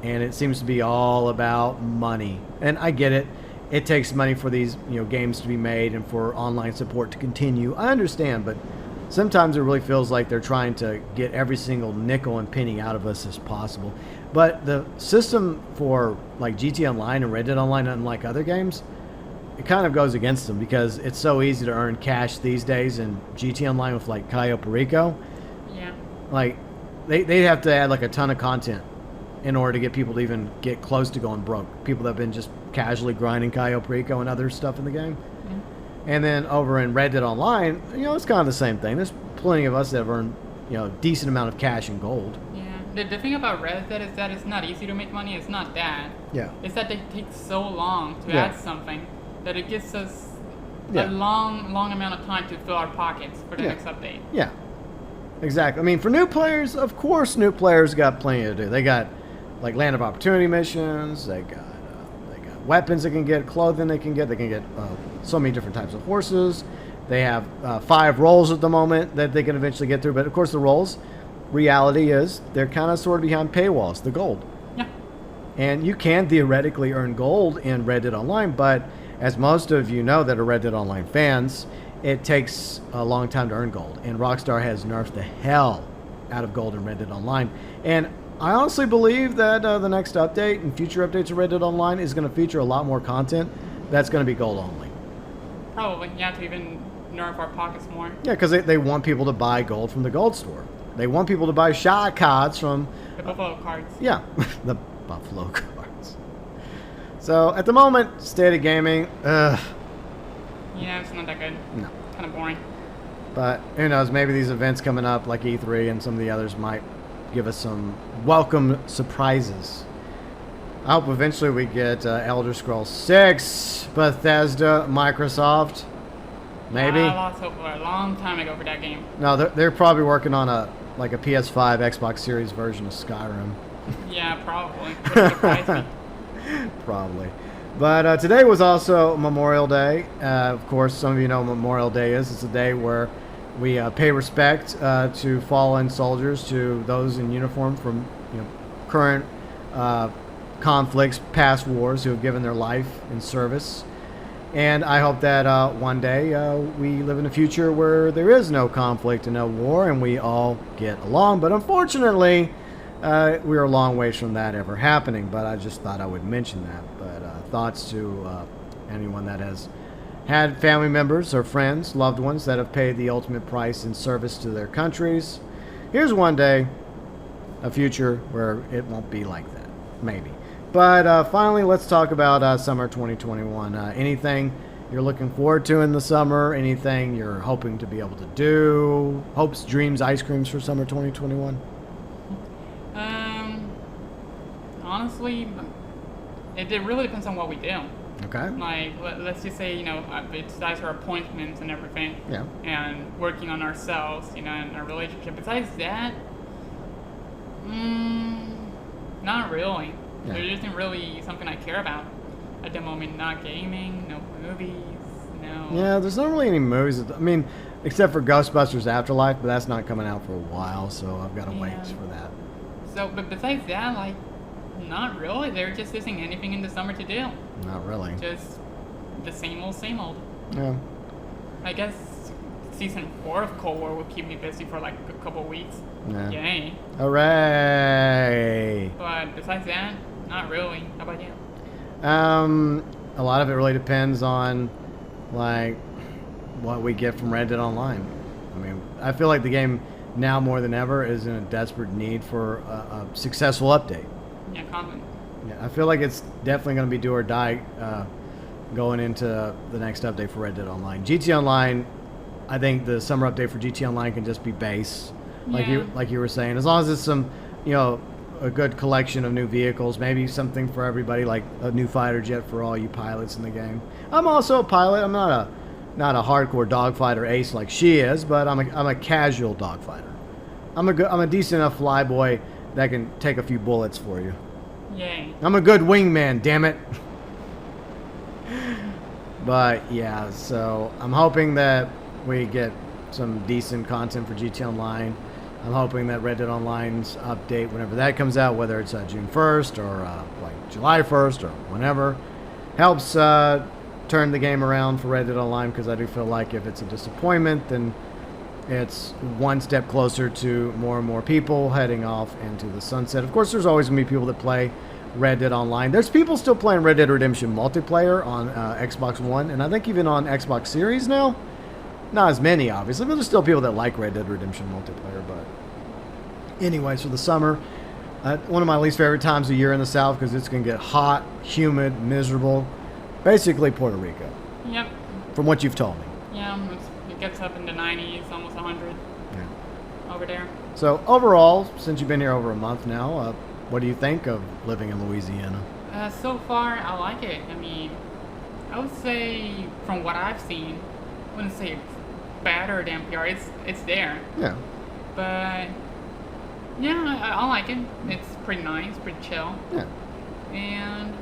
and it seems to be all about money. And I get it. It takes money for these, games to be made and for online support to continue. I understand, but sometimes it really feels like they're trying to get every single nickel and penny out of us as possible. But the system for, like, GTA Online and Red Dead Online, unlike other games, it kind of goes against them because it's so easy to earn cash these days in GTA Online with, like, Cayo Perico. Yeah. Like, they have to add, like, a ton of content in order to get people to even get close to going broke. People that have been just casually grinding Cayo Perico and other stuff in the game. Yeah. And then over in Red Dead Online, it's kind of the same thing. There's plenty of us that have earned, a decent amount of cash and gold. Yeah. The thing about Red Dead is that it's not easy to make money. It's not that. Yeah. It's that they take so long to Yeah. add something that it gives us Yeah. a long amount of time to fill our pockets for the Yeah. next update. Yeah. Exactly. I mean, for new players, of course, new players got plenty to do. They got, like, Land of Opportunity missions. They got weapons they can get, clothing they can get. They can get so many different types of horses. They have 5 roles at the moment that they can eventually get through. But, of course, the roles, reality is, they're kind of sort of behind paywalls, the gold. Yeah. And you can theoretically earn gold in Red Dead Online, but as most of you know that are Red Dead Online fans, it takes a long time to earn gold. And Rockstar has nerfed the hell out of gold in Red Dead Online. And I honestly believe that the next update and future updates of Red Dead Online is going to feature a lot more content that's going to be gold only. Probably. Yeah, to even nerf our pockets more. Yeah, because they want people to buy gold from the gold store. They want people to buy shot cards from... The Buffalo cards. Yeah, the Buffalo cards. So, at the moment, State of Gaming, Yeah, it's not that good. no. Kind of boring. But who knows, maybe these events coming up like E3 and some of the others might give us some welcome surprises. I hope eventually we get Elder Scrolls 6, Bethesda, Microsoft. Maybe. I lost hope a long time ago for that game. No, they're probably working on a PS5, Xbox Series version of Skyrim. Yeah, probably. Wouldn't surprise me. Probably. But today was also Memorial Day. Of course, some of you know what Memorial Day is. It's a day where we pay respect to fallen soldiers, to those in uniform from current conflicts, past wars, who have given their life in service. And I hope that one day we live in a future where there is no conflict and no war, and we all get along. But unfortunately, we are a long ways from that ever happening. But I just thought I would mention that. But thoughts to anyone that has had family members or friends, loved ones that have paid the ultimate price in service to their countries. Here's one day, a future where it won't be like that. Maybe. But finally, let's talk about summer 2021. Anything you're looking forward to in the summer? Anything you're hoping to be able to do? Hopes, dreams, ice creams for summer 2021? Honestly, it really depends on what we do. Okay. Like, let's just say, besides our appointments and everything, Yeah. and working on ourselves, and our relationship. Besides that, not really. Yeah. There isn't really something I care about at the moment. Not gaming, no movies, no. Yeah, there's not really any movies. I mean, except for Ghostbusters Afterlife, but that's not coming out for a while, so I've got to wait for that. So, but besides that, like, not really. There just isn't anything in the summer to do. Not really. Just the same old, same old. Yeah. I guess season 4 of Cold War will keep me busy for like a couple weeks. Yeah. Yay. Hooray! But besides that, not really. How about you? A lot of it really depends on, like, what we get from Red Dead Online. I mean, I feel like the game now more than ever is in a desperate need for a successful update. Yeah, content. Yeah, I feel like it's definitely going to be do or die going into the next update for Red Dead Online. GT Online, I think the summer update for GT Online can just be base, like you were saying. As long as it's some, a good collection of new vehicles, maybe something for everybody, like a new fighter jet for all you pilots in the game. I'm also a pilot. I'm not a hardcore dogfighter ace like she is, but I'm a casual dogfighter. I'm a decent enough flyboy that can take a few bullets for you. Yay. I'm a good wingman, damn it. But yeah, so I'm hoping that we get some decent content for GT Online. I'm hoping that Red Dead Online's update, whenever that comes out, whether it's June 1st or like July 1st or whenever, helps turn the game around for Red Dead Online, because I do feel like if it's a disappointment, then it's one step closer to more and more people heading off into the sunset. Of course, there's always going to be people that play Red Dead Online. There's people still playing Red Dead Redemption multiplayer on Xbox One, and I think even on Xbox Series now. Not as many, obviously, but there's still people that like Red Dead Redemption multiplayer. But anyways, for the summer, one of my least favorite times of year in the South, because it's going to get hot, humid, miserable. Basically Puerto Rico. Yep. From what you've told me. Yeah, it gets up in the 90s, almost 100 over there. So overall, since you've been here over a month now, what do you think of living in Louisiana? So far, I like it. I mean, I would say from what I've seen, I wouldn't say it's better than PR. It's there. Yeah. But yeah, I like it. It's pretty nice, pretty chill. Yeah. And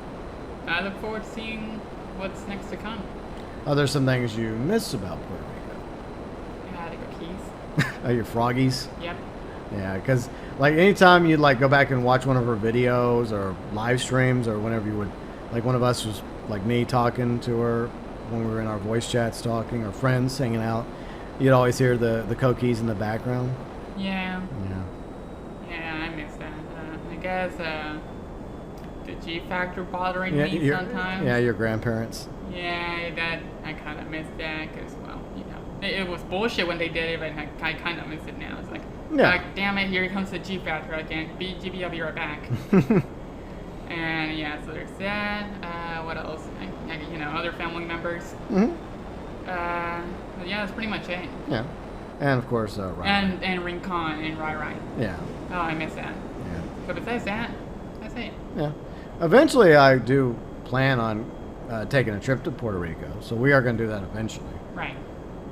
I look forward to seeing what's next to come. Are there some things you miss about Puerto Rico? Yeah, the cookies. Oh, your froggies? Yep. Yeah, because like anytime you'd like go back and watch one of her videos or live streams, or whenever you would, like one of us was like me talking to her when we were in our voice chats talking, or friends hanging out, you'd always hear the cookies in the background. Yeah. Yeah. Yeah, I miss that. I guess the G factor bothering me sometimes. Yeah, your grandparents. Yeah, that I kind of miss that because, well, it was bullshit when they did it, but I kind of miss it now. It's like, damn it, here comes the G factor again. GB, I'll be right back. And yeah, so there's that. What else? Other family members. Mm-hmm. But yeah, that's pretty much it. Yeah. And of course, Rai. And Rincon and Rai. Yeah. Oh, I miss that. Yeah. But besides that, that's it. Yeah. Eventually, I do plan on taking a trip to Puerto Rico, so we are going to do that eventually. Right.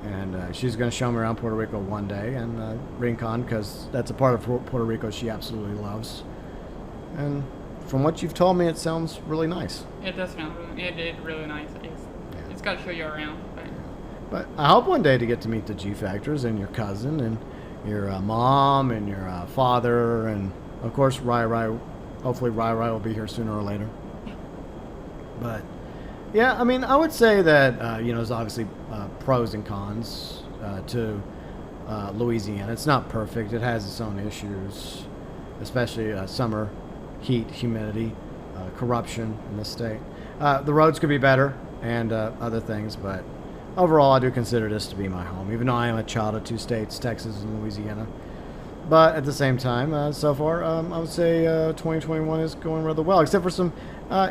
And she's going to show me around Puerto Rico one day, and Rincon, because that's a part of Puerto Rico she absolutely loves. And from what you've told me, it sounds really nice. It does sound really nice. It's got to show you around. But I hope one day to get to meet the G Factors and your cousin and your mom and your father, and of course Rai. Hopefully Rai will be here sooner or later. But yeah, I mean, I would say that there's obviously pros and cons to Louisiana. It's not perfect. It has its own issues, especially summer heat, humidity, corruption in this state. The roads could be better and other things, but overall, I do consider this to be my home, even though I am a child of two states, Texas and Louisiana. But at the same time, so far, I would say 2021 is going rather well, except for some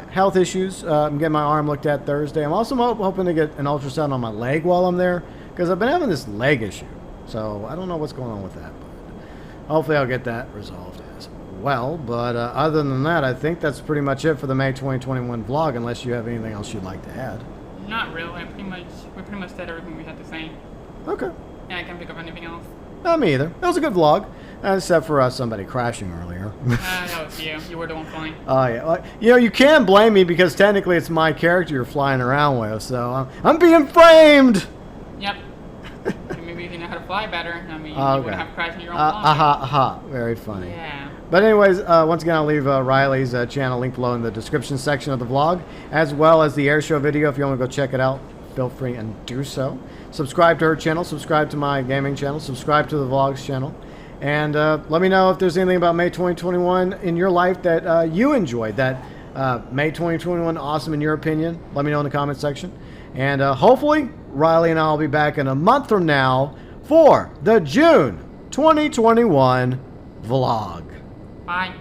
health issues. I'm getting my arm looked at Thursday. I'm also hoping to get an ultrasound on my leg while I'm there, because I've been having this leg issue. So I don't know what's going on with that, but hopefully I'll get that resolved as well. But other than that, I think that's pretty much it for the May 2021 vlog, unless you have anything else you'd like to add. Not really. We pretty much said everything we had to say. Okay. Yeah, I can't think of anything else. Not me either. It was a good vlog, except for somebody crashing earlier. That was you. You were the one flying. Oh, yeah. Well, you can't blame me because technically it's my character you're flying around with, so I'm being framed! Yep. Maybe if you know how to fly better, I mean, you wouldn't have crashed in your own plane. Very funny. Yeah. But anyways, once again, I'll leave Riley's channel link below in the description section of the vlog, as well as the Airshow video. If you want to go check it out, feel free and do so. Subscribe to her channel, subscribe to my gaming channel, subscribe to the vlogs channel, and let me know if there's anything about May 2021 in your life that you enjoyed, that May 2021 awesome in your opinion. Let me know in the comment section. And hopefully, Riley and I will be back in a month from now for the June 2021 vlog. Bye.